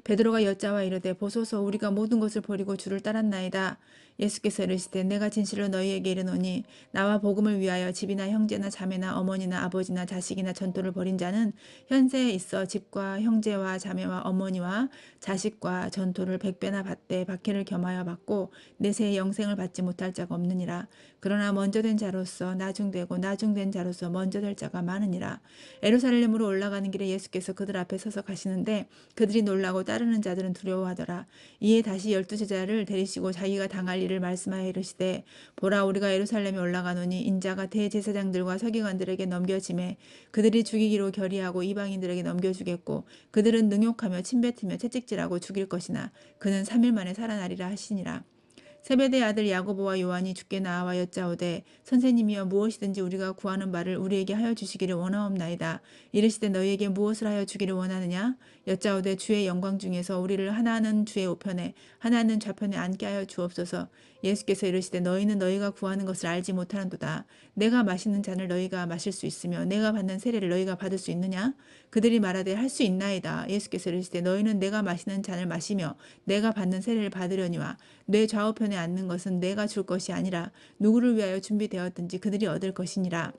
베드로가 여짜와 이르되 보소서 우리가 모든 것을 버리고 주를 따랐나이다. 예수께서 이르시되 내가 진실로 너희에게 이르노니 나와 복음을 위하여 집이나 형제나 자매나 어머니나 아버지나 자식이나 전토를 벌인 자는 현세에 있어 집과 형제와 자매와 어머니와 자식과 전토를 100배나 받되 박해를 겸하여 받고 내세의 영생을 받지 못할 자가 없느니라. 그러나 먼저 된 자로서 나중되고 나중된 자로서 먼저 될 자가 많으니라. 예루살렘으로 올라가는 길에 예수께서 그들 앞에 서서 가시는데 그들이 놀라고 따르는 자들은 두려워하더라. 이에 다시 12제자를 데리시고 자기가 당할 일을 말씀하여 이르시되 보라 우리가 예루살렘에 올라가노니 인자가 대제사장들과 서기관들에게 넘겨지매 그들이 죽이기로 결의하고 이방인들에게 넘겨주겠고 그들은 능욕하며 침뱉으며 채찍질하고 죽일 것이나 그는 3일 만에 살아나리라 하시니라. 세베대의 아들 야고보와 요한이 주께 나와 여짜오되 선생님이여 무엇이든지 우리가 구하는 바를 우리에게 하여 주시기를 원하옵나이다. 이르시되 너희에게 무엇을 하여 주기를 원하느냐. 여짜오되 주의 영광 중에서 우리를 하나는 주의 우편에 하나는 좌편에 앉게 하여 주옵소서. 예수께서 이르시되 너희는 너희가 구하는 것을 알지 못하는도다. 내가 마시는 잔을 너희가 마실 수 있으며 내가 받는 세례를 너희가 받을 수 있느냐. 그들이 말하되 할 수 있나이다. 예수께서 이르시되 너희는 내가 마시는 잔을 마시며 내가 받는 세례를 받으려니와 내 좌우편에 앉는 것은 내가 줄 것이 아니라 누구를 위하여 준비되었든지 그들이 얻을 것이니라.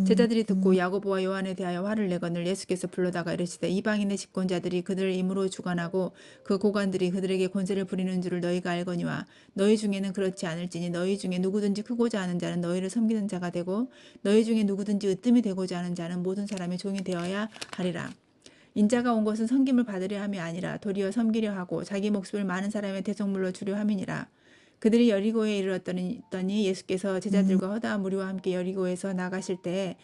제자들이 듣고 야고보와 요한에 대하여 화를 내거늘 예수께서 불러다가 이르시되 이방인의 집권자들이 그들을 임으로 주관하고 그 고관들이 그들에게 권세를 부리는 줄을 너희가 알거니와 너희 중에는 그렇지 않을지니 너희 중에 누구든지 크고자 하는 자는 너희를 섬기는 자가 되고 너희 중에 누구든지 으뜸이 되고자 하는 자는 모든 사람의 종이 되어야 하리라. 인자가 온 것은 섬김을 받으려 함이 아니라 도리어 섬기려 하고 자기 목숨을 많은 사람의 대속물로 주려 함이니라. 그들이 여리고에 이르렀더니 예수께서 제자들과 허다한 무리와 함께 여리고에서 나가실 때에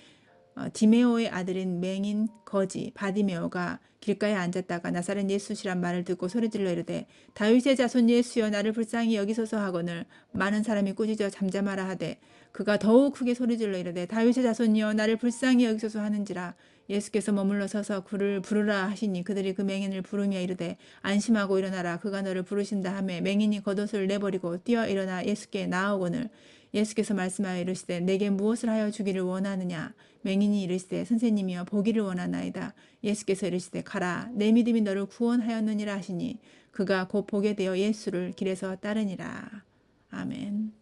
디메오의 아들인 맹인 거지 바디메오가 길가에 앉았다가 나사렛 예수시란 말을 듣고 소리질러 이르되 다윗의 자손 예수여 나를 불쌍히 여기소서 하거늘 많은 사람이 꾸짖어 잠잠하라 하되 그가 더욱 크게 소리질러 이르되 다윗의 자손이여 나를 불쌍히 여기소서 하는지라. 예수께서 머물러 서서 그를 부르라 하시니 그들이 그 맹인을 부르며 이르되 안심하고 일어나라 그가 너를 부르신다 하매 맹인이 겉옷을 내버리고 뛰어 일어나 예수께 나아오거늘 예수께서 말씀하여 이르시되 내게 무엇을 하여 주기를 원하느냐. 맹인이 이르시되 선생님이여 보기를 원하나이다. 예수께서 이르시되 가라 내 믿음이 너를 구원하였느니라 하시니 그가 곧 보게 되어 예수를 길에서 따르니라. 아멘.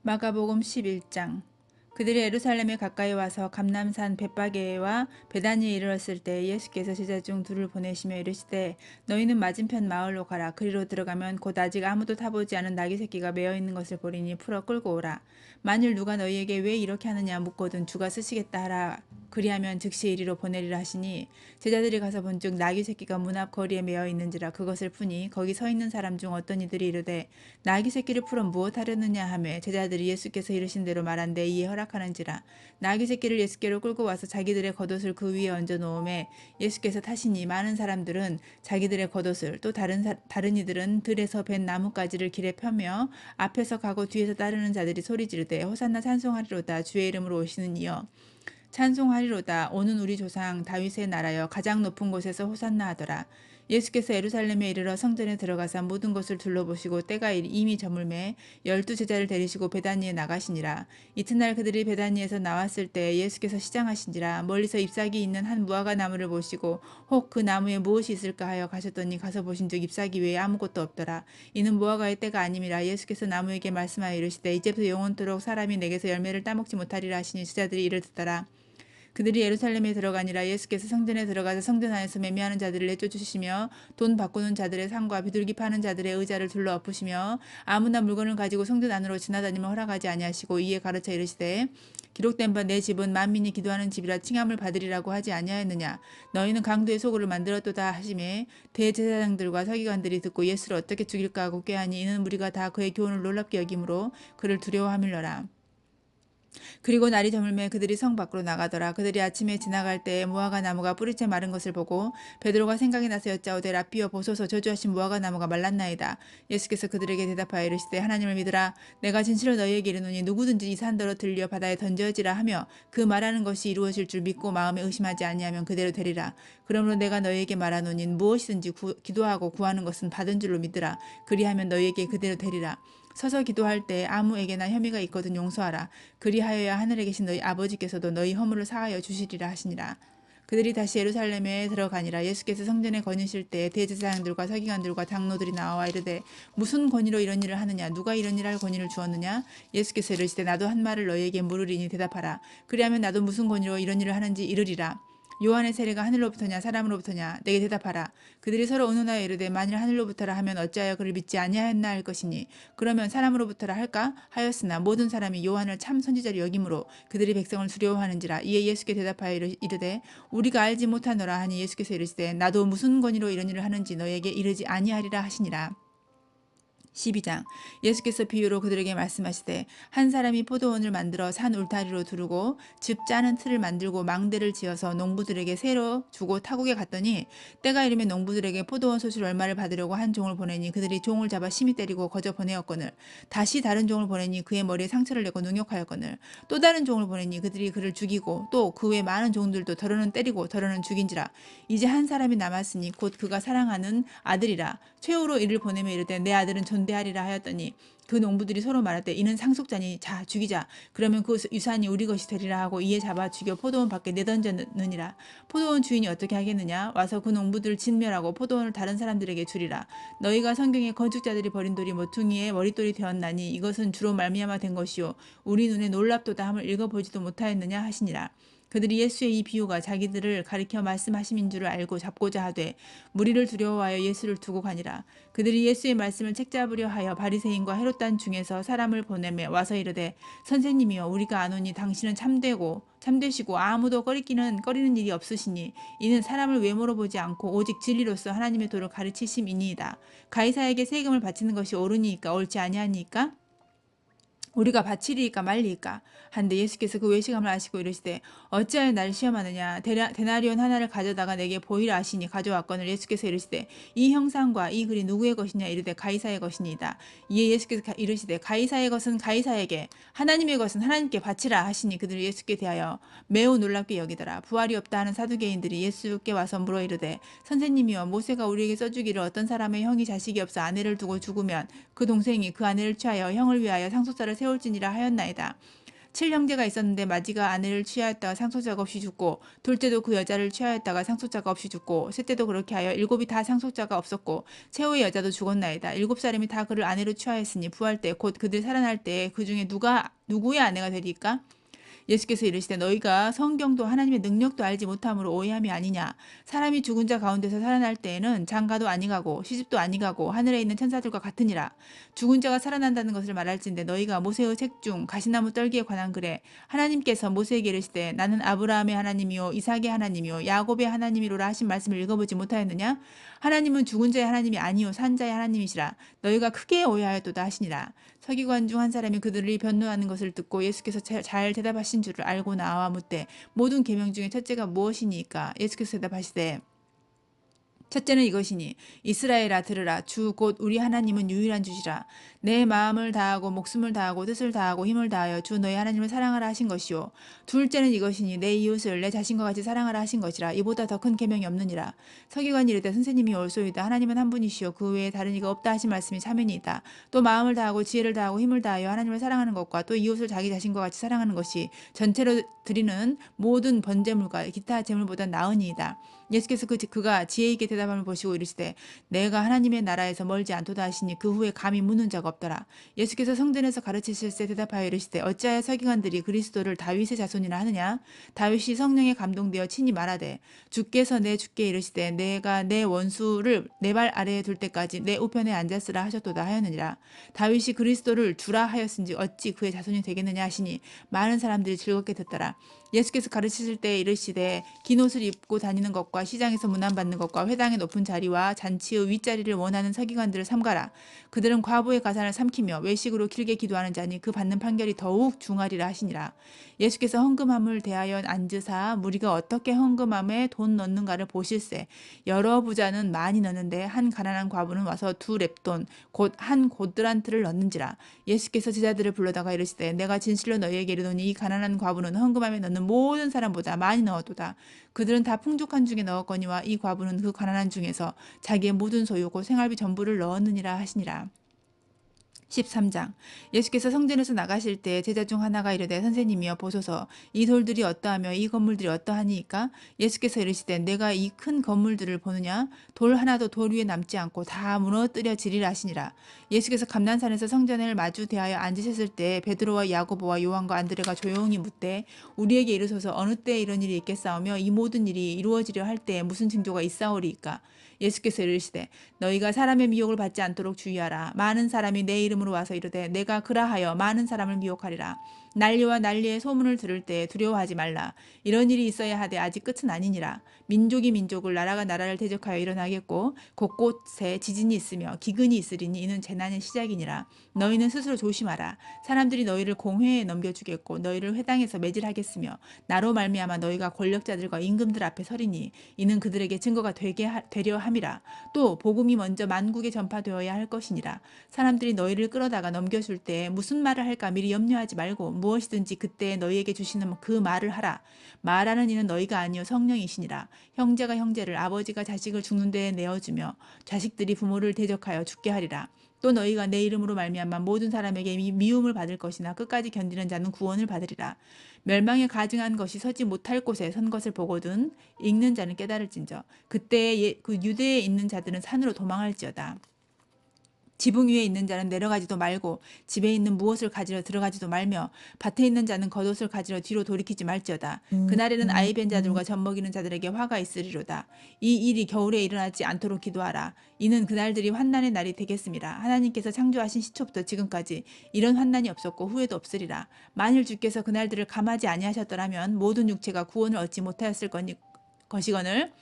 마가복음 11장. 그들이 예루살렘에 가까이 와서 감람산 벳바게와 베다니에 이르렀을 때 예수께서 제자 중 둘을 보내시며 이르시되 너희는 맞은편 마을로 가라. 그리로 들어가면 곧 아직 아무도 타보지 않은 나귀 새끼가 메어 있는 것을 보리니 풀어 끌고 오라. 만일 누가 너희에게 왜 이렇게 하느냐 묻거든 주가 쓰시겠다 하라. 그리하면 즉시 이리로 보내리라 하시니 제자들이 가서 본즉 나귀 새끼가 문 앞 거리에 메어 있는지라. 그것을 푸니 거기 서 있는 사람 중 어떤 이들이 이르되 나귀 새끼를 풀어 무엇하려느냐 하며 제자들이 예수께서 이르신 대로 말한데 이에 허락하는지라. 나귀 새끼를 예수께로 끌고 와서 자기들의 겉옷을 그 위에 얹어 놓음에 예수께서 타시니 많은 사람들은 자기들의 겉옷을 또 다른 이들은 들에서 벤 나뭇가지를 길에 펴며 앞에서 가고 뒤에서 따르는 자들이 소리 지르되 호산나 찬송하리로다 주의 이름으로 오시는 이여 찬송하리로다 오는 우리 조상 다윗의 나라여 가장 높은 곳에서 호산나 하더라. 예수께서 예루살렘에 이르러 성전에 들어가사 모든 것을 둘러보시고 때가 이미 저물매 12 제자를 데리시고 베다니에 나가시니라. 이튿날 그들이 베다니에서 나왔을 때 예수께서 시장하신지라. 멀리서 잎사귀 있는 한 무화과 나무를 보시고 혹 그 나무에 무엇이 있을까 하여 가셨더니 가서 보신즉 잎사귀 외에 아무것도 없더라. 이는 무화과의 때가 아님이라. 예수께서 나무에게 말씀하여 이르시되 이제부터 영원토록 사람이 내게서 열매를 따먹지 못하리라 하시니 제자들이 이를 듣더라. 그들이 예루살렘에 들어가니라. 예수께서 성전에 들어가서 성전 안에서 매매하는 자들을 내쫓으시며 돈 바꾸는 자들의 상과 비둘기 파는 자들의 의자를 둘러 엎으시며 아무나 물건을 가지고 성전 안으로 지나다니면 허락하지 아니하시고 이에 가르쳐 이르시되 기록된 바 내 집은 만민이 기도하는 집이라 칭함을 받으리라고 하지 아니하였느냐. 너희는 강도의 소굴을 만들었도다 하시매 대제사장들과 서기관들이 듣고 예수를 어떻게 죽일까 하고 꾀하니 이는 무리가 다 그의 교훈을 놀랍게 여김으로 그를 두려워함일러라. 그리고 날이 저물매 그들이 성 밖으로 나가더라. 그들이 아침에 지나갈 때에 무화과 나무가 뿌리째 마른 것을 보고 베드로가 생각이 나서 여짜오되 랍비여 보소서 저주하신 무화과 나무가 말랐나이다. 예수께서 그들에게 대답하여 이르시되 하나님을 믿으라. 내가 진실로 너희에게 이르노니 누구든지 이 산더러 들려 바다에 던져지라 하며 그 말하는 것이 이루어질 줄 믿고 마음에 의심하지 아니하면 그대로 되리라. 그러므로 내가 너희에게 말하노니 무엇이든지 기도하고 구하는 것은 받은 줄로 믿으라. 그리하면 너희에게 그대로 되리라. 서서 기도할 때 아무에게나 혐의가 있거든 용서하라. 그리하여야 하늘에 계신 너희 아버지께서도 너희 허물을 사하여 주시리라 하시니라. 그들이 다시 예루살렘에 들어가니라. 예수께서 성전에 거니실 때 대제사장들과 서기관들과 장로들이 나와 이르되 무슨 권위로 이런 일을 하느냐. 누가 이런 일을 할 권위를 주었느냐. 예수께서 이르시되 나도 한 말을 너희에게 물으리니 대답하라. 그리하면 나도 무슨 권위로 이런 일을 하는지 이르리라. 요한의 세례가 하늘로부터냐 사람으로부터냐. 내게 대답하라. 그들이 서로 의논하여 이르되 만일 하늘로부터라 하면 어찌하여 그를 믿지 아니하였나 할 것이니 그러면 사람으로부터라 할까 하였으나 모든 사람이 요한을 참 선지자로 여김으로 그들이 백성을 두려워하는지라. 이에 예수께 대답하여 이르되 우리가 알지 못하노라 하니 예수께서 이르시되 나도 무슨 권위로 이런 일을 하는지 너에게 이르지 아니하리라 하시니라. 12장. 예수께서 비유로 그들에게 말씀하시되 한 사람이 포도원을 만들어 산 울타리로 두르고 즙 짜는 틀을 만들고 망대를 지어서 농부들에게 새로 주고 타국에 갔더니 때가 이르면 농부들에게 포도원 소출 얼마를 받으려고 한 종을 보내니 그들이 종을 잡아 심히 때리고 거저 보내었거늘 다시 다른 종을 보내니 그의 머리에 상처를 내고 능욕하였거늘 또 다른 종을 보내니 그들이 그를 죽이고 또 그 외 많은 종들도 더러는 때리고 더러는 죽인지라. 이제 한 사람이 남았으니 곧 그가 사랑하는 아들이라. 최후로 이를 보내며 이르되 내 아들은 존대하리라 하였더니 그 농부들이 서로 말하되 이는 상속자니 자 죽이자. 그러면 그 유산이 우리 것이 되리라 하고 이에 잡아 죽여 포도원 밖에 내던졌느니라. 포도원 주인이 어떻게 하겠느냐. 와서 그 농부들을 진멸하고 포도원을 다른 사람들에게 주리라. 너희가 성경에 건축자들이 버린 돌이 모퉁이의 머릿돌이 되었나니 이것은 주로 말미암아 된 것이요 우리 눈에 놀랍도다 함을 읽어보지도 못하였느냐 하시니라. 그들이 예수의 이 비유가 자기들을 가리켜 말씀하심인 줄을 알고 잡고자 하되 무리를 두려워하여 예수를 두고 가니라. 그들이 예수의 말씀을 책잡으려 하여 바리새인과 헤롯단 중에서 사람을 보내매 와서 이르되 선생님이여 우리가 아노니 당신은 참되시고 아무도 꺼리는 일이 없으시니 이는 사람을 외모로 보지 않고 오직 진리로서 하나님의 도를 가르치심이니이다. 가이사에게 세금을 바치는 것이 옳으니까 옳지 아니하니까 우리가 바치리이까 말리이까 한데 예수께서 그 외식함을 아시고 이르시되 어찌하여 나를 시험하느냐 데나리온 하나를 가져다가 내게 보이라 하시니 가져왔거늘 예수께서 이르시되 이 형상과 이 글이 누구의 것이냐 이르되 가이사의 것이니이다. 이에 예수께서 이르시되 가이사의 것은 가이사에게 하나님의 것은 하나님께 바치라 하시니 그들이 예수께 대하여 매우 놀랍게 여기더라. 부활이 없다 하는 사두개인들이 예수께 와서 물어 이르되 선생님이여 모세가 우리에게 써주기를 어떤 사람의 형이 자식이 없어 아내를 두고 죽으면 그 동생이 그 아내를 취하여 형을 위하여 상속자를 세울지니라 하였나이다. 7형제가 있었는데 마지가 아내를 취하였다가 상속자가 없이 죽고 둘째도 그 여자를 취하였다가 상속자가 없이 죽고 셋째도 그렇게 하여 일곱이 다 상속자가 없었고 최후의 여자도 죽었나이다. 7사람이 다 그를 아내로 취하였으니 부활 때 곧 그들 살아날 때에 그 중에 누구의 아내가 되리까? 예수께서 이르시되 너희가 성경도 하나님의 능력도 알지 못함으로 오해함이 아니냐. 사람이 죽은 자 가운데서 살아날 때에는 장가도 아니가고 시집도 아니가고 하늘에 있는 천사들과 같으니라. 죽은 자가 살아난다는 것을 말할진대 너희가 모세의 책 중 가시나무 떨기에 관한 글에 하나님께서 모세에게 이르시되 나는 아브라함의 하나님이요 이삭의 하나님이요 야곱의 하나님이로라 하신 말씀을 읽어보지 못하였느냐. 하나님은 죽은 자의 하나님이 아니요 산 자의 하나님이시라. 너희가 크게 오해하였도다 하시니라. 서기관 중 한 사람이 그들이 변론하는 것을 듣고 예수께서 잘 대답하신 줄을 알고 나와 묻되 모든 계명 중에 첫째가 무엇이니까? 예수께서 대답하시되 첫째는 이것이니 이스라엘아 들으라 주 곧 우리 하나님은 유일한 주시라. 내 마음을 다하고 목숨을 다하고 뜻을 다하고 힘을 다하여 주 너희 하나님을 사랑하라 하신 것이요. 둘째는 이것이니 내 이웃을 내 자신과 같이 사랑하라 하신 것이라. 이보다 더 큰 계명이 없느니라. 서기관이 이르되 선생님이 옳소이다. 하나님은 한 분이시요 그 외에 다른 이가 없다 하신 말씀이 참이니이다. 또 마음을 다하고 지혜를 다하고 힘을 다하여 하나님을 사랑하는 것과 또 이웃을 자기 자신과 같이 사랑하는 것이 전체로 드리는 모든 번제물과 기타 제물보다 나으니이다. 예수께서 그가 지혜 있게 대답함을 보시고 이르시되 내가 하나님의 나라에서 멀지 않도다 하시니 그 후에 감히 묻는 자가 없더라. 예수께서 성전에서 가르치실 때 대답하여 이르시되 어찌하여 서기관들이 그리스도를 다윗의 자손이라 하느냐. 다윗이 성령에 감동되어 친히 말하되 주께서 내 주께 이르시되 내가 내 원수를 내 발 아래에 둘 때까지 내 우편에 앉았으라 하셨도다 하였느니라. 다윗이 그리스도를 주라 하였은지 어찌 그의 자손이 되겠느냐 하시니 많은 사람들이 즐겁게 듣더라. 예수께서 가르치실 때 이르시되 긴 옷을 입고 다니는 것과 시장에서 문안받는 것과 회당의 높은 자리와 잔치의 윗자리를 원하는 서기관들을 삼가라. 그들은 과부의 가산을 삼키며 외식으로 길게 기도하는 자니 그 받는 판결이 더욱 중하리라 하시니라. 예수께서 헌금함을 대하여 앉으사 무리가 어떻게 헌금함에 돈 넣는가를 보실세. 여러 부자는 많이 넣는데 한 가난한 과부는 와서 2렙돈 곧 한 고드란트를 넣는지라. 예수께서 제자들을 불러다가 이르시되 내가 진실로 너희에게 이르노니 이 가난한 과부는 헌금함에 넣는 모든 사람보다 많이 넣었도다. 그들은 다 풍족한 중에 넣었거니와 이 과부는 그 가난한 중에서 자기의 모든 소유 곧 생활비 전부를 넣었느니라 하시니라. 13장 예수께서 성전에서 나가실 때 제자 중 하나가 이르되 선생님이여 보소서 이 돌들이 어떠하며 이 건물들이 어떠하니이까? 예수께서 이르시되 내가 이 큰 건물들을 보느냐? 돌 하나도 돌 위에 남지 않고 다 무너뜨려지리라 하시니라. 예수께서 감난산에서 성전을 마주 대하여 앉으셨을 때 베드로와 야고보와 요한과 안드레가 조용히 묻되 우리에게 이르소서 어느 때에 이런 일이 있겠사오며 이 모든 일이 이루어지려 할 때에 무슨 징조가 있사오리이까? 예수께서 이르시되 너희가 사람의 미혹을 받지 않도록 주의하라. 많은 사람이 내 이름으로 와서 이르되 내가 그라하여 많은 사람을 미혹하리라. 난리와 난리의 소문을 들을 때 두려워하지 말라. 이런 일이 있어야 하되 아직 끝은 아니니라. 민족이 민족을 나라가 나라를 대적하여 일어나겠고 곳곳에 지진이 있으며 기근이 있으리니 이는 재난의 시작이니라. 너희는 스스로 조심하라. 사람들이 너희를 공회에 넘겨주겠고 너희를 회당에서 매질하겠으며 나로 말미암아 너희가 권력자들과 임금들 앞에 서리니 이는 그들에게 증거가 되려 함이라. 또 복음이 먼저 만국에 전파되어야 할 것이니라. 사람들이 너희를 끌어다가 넘겨줄 때 무슨 말을 할까 미리 염려하지 말고 무엇이든지 그때 너희에게 주시는 그 말을 하라. 말하는 이는 너희가 아니요 성령이시니라. 형제가 형제를 아버지가 자식을 죽는 데에 내어주며 자식들이 부모를 대적하여 죽게 하리라. 또 너희가 내 이름으로 말미암아 모든 사람에게 미움을 받을 것이나 끝까지 견디는 자는 구원을 받으리라. 멸망에 가증한 것이 서지 못할 곳에 선 것을 보거든 읽는 자는 깨달을진저 그때에 그 유대에 있는 자들은 산으로 도망할지어다. 지붕 위에 있는 자는 내려가지도 말고 집에 있는 무엇을 가지러 들어가지도 말며 밭에 있는 자는 겉옷을 가지러 뒤로 돌이키지 말지어다. 그날에는 아이 벤 자들과 젖먹이는 자들에게 화가 있으리로다. 이 일이 겨울에 일어나지 않도록 기도하라. 이는 그날들이 환난의 날이 되겠습니다. 하나님께서 창조하신 시초부터 지금까지 이런 환난이 없었고 후에도 없으리라. 만일 주께서 그날들을 감하지 아니하셨더라면 모든 육체가 구원을 얻지 못하였을 것이거늘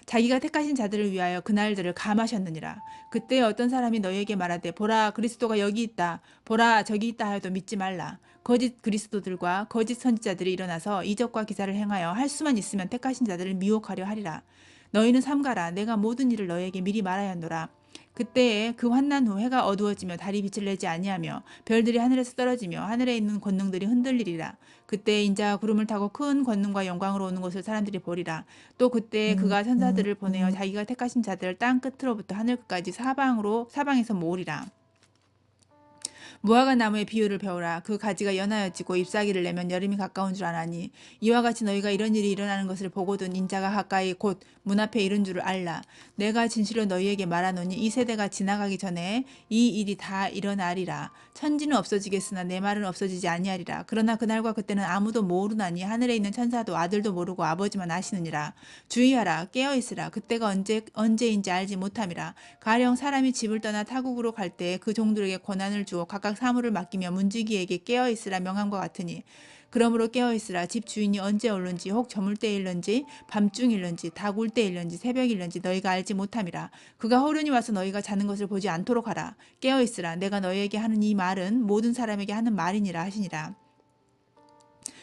자기가 택하신 자들을 위하여 그날들을 감하셨느니라. 그때 어떤 사람이 너희에게 말하되 보라 그리스도가 여기 있다 보라 저기 있다 하여도 믿지 말라. 거짓 그리스도들과 거짓 선지자들이 일어나서 이적과 기사를 행하여 할 수만 있으면 택하신 자들을 미혹하려 하리라. 너희는 삼가라. 내가 모든 일을 너희에게 미리 말하였노라. 그때에 그 환난 후 해가 어두워지며 달이 빛을 내지 아니하며 별들이 하늘에서 떨어지며 하늘에 있는 권능들이 흔들리리라. 그때 인자가 구름을 타고 큰 권능과 영광으로 오는 것을 사람들이 보리라. 또 그때 그가 천사들을 보내어 자기가 택하신 자들을 땅 끝으로부터 하늘 끝까지 사방에서 모으리라. 무화과 나무의 비유를 배우라. 그 가지가 연하여지고 잎사귀를 내면 여름이 가까운 줄 아나니 이와 같이 너희가 이런 일이 일어나는 것을 보거든 인자가 가까이 곧 문 앞에 이른 줄을 알라. 내가 진실로 너희에게 말하노니 이 세대가 지나가기 전에 이 일이 다 일어나리라. 천지는 없어지겠으나 내 말은 없어지지 아니하리라. 그러나 그날과 그때는 아무도 모르나니 하늘에 있는 천사도 아들도 모르고 아버지만 아시느니라. 주의하라. 깨어있으라. 그때가 언제인지 알지 못함이라. 가령 사람이 집을 떠나 타국으로 갈 때 그 종들에게 권한을 주어 각각 사물을 맡기며 문지기에게 깨어있으라 명함과 같으니 그러므로 깨어있으라. 집 주인이 언제 올는지 혹 저물 때일런지 밤중일런지 다굴 때일런지 새벽일런지 너희가 알지 못함이라. 그가 호련히 와서 너희가 자는 것을 보지 않도록 하라. 깨어있으라. 내가 너희에게 하는 이 말은 모든 사람에게 하는 말이니라 하시니라.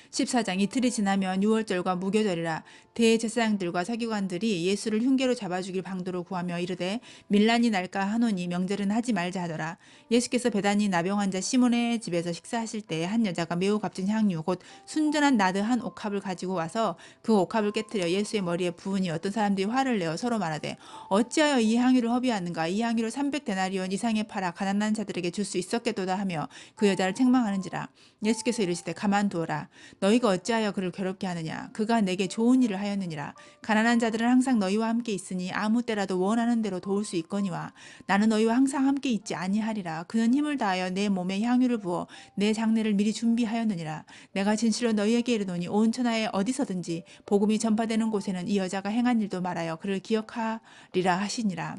14장 이틀이 지나면 유월절과 무교절이라. 대제사장들과 서기관들이 예수를 흉계로 잡아주길 방도로 구하며 이르되 밀란이 날까 하노니 명절은 하지 말자 하더라. 예수께서 베다니 나병 환자 시몬의 집에서 식사하실 때 한 여자가 매우 값진 향유 곧 순전한 나드 한 옥합을 가지고 와서 그 옥합을 깨뜨려 예수의 머리에 부으니 어떤 사람들이 화를 내어 서로 말하되 어찌하여 이 향유를 허비하는가. 이 향유를 300데나리온 이상에 팔아 가난한 자들에게 줄 수 있었겠도다 하며 그 여자를 책망하는지라. 예수께서 이르시되 가만두어라. 너희가 어찌하여 그를 괴롭게 하느냐. 그가 내게 좋은 일을 하였느니라. 가난한 자들은 항상 너희와 함께 있으니 아무 때라도 원하는 대로 도울 수 있거니와 나는 너희와 항상 함께 있지 아니하리라. 그는 힘을 다하여 내 몸에 향유를 부어 내 장례를 미리 준비하였느니라. 내가 진실로 너희에게 이르노니 온 천하에 어디서든지 복음이 전파되는 곳에는 이 여자가 행한 일도 말하여 그를 기억하리라 하시니라.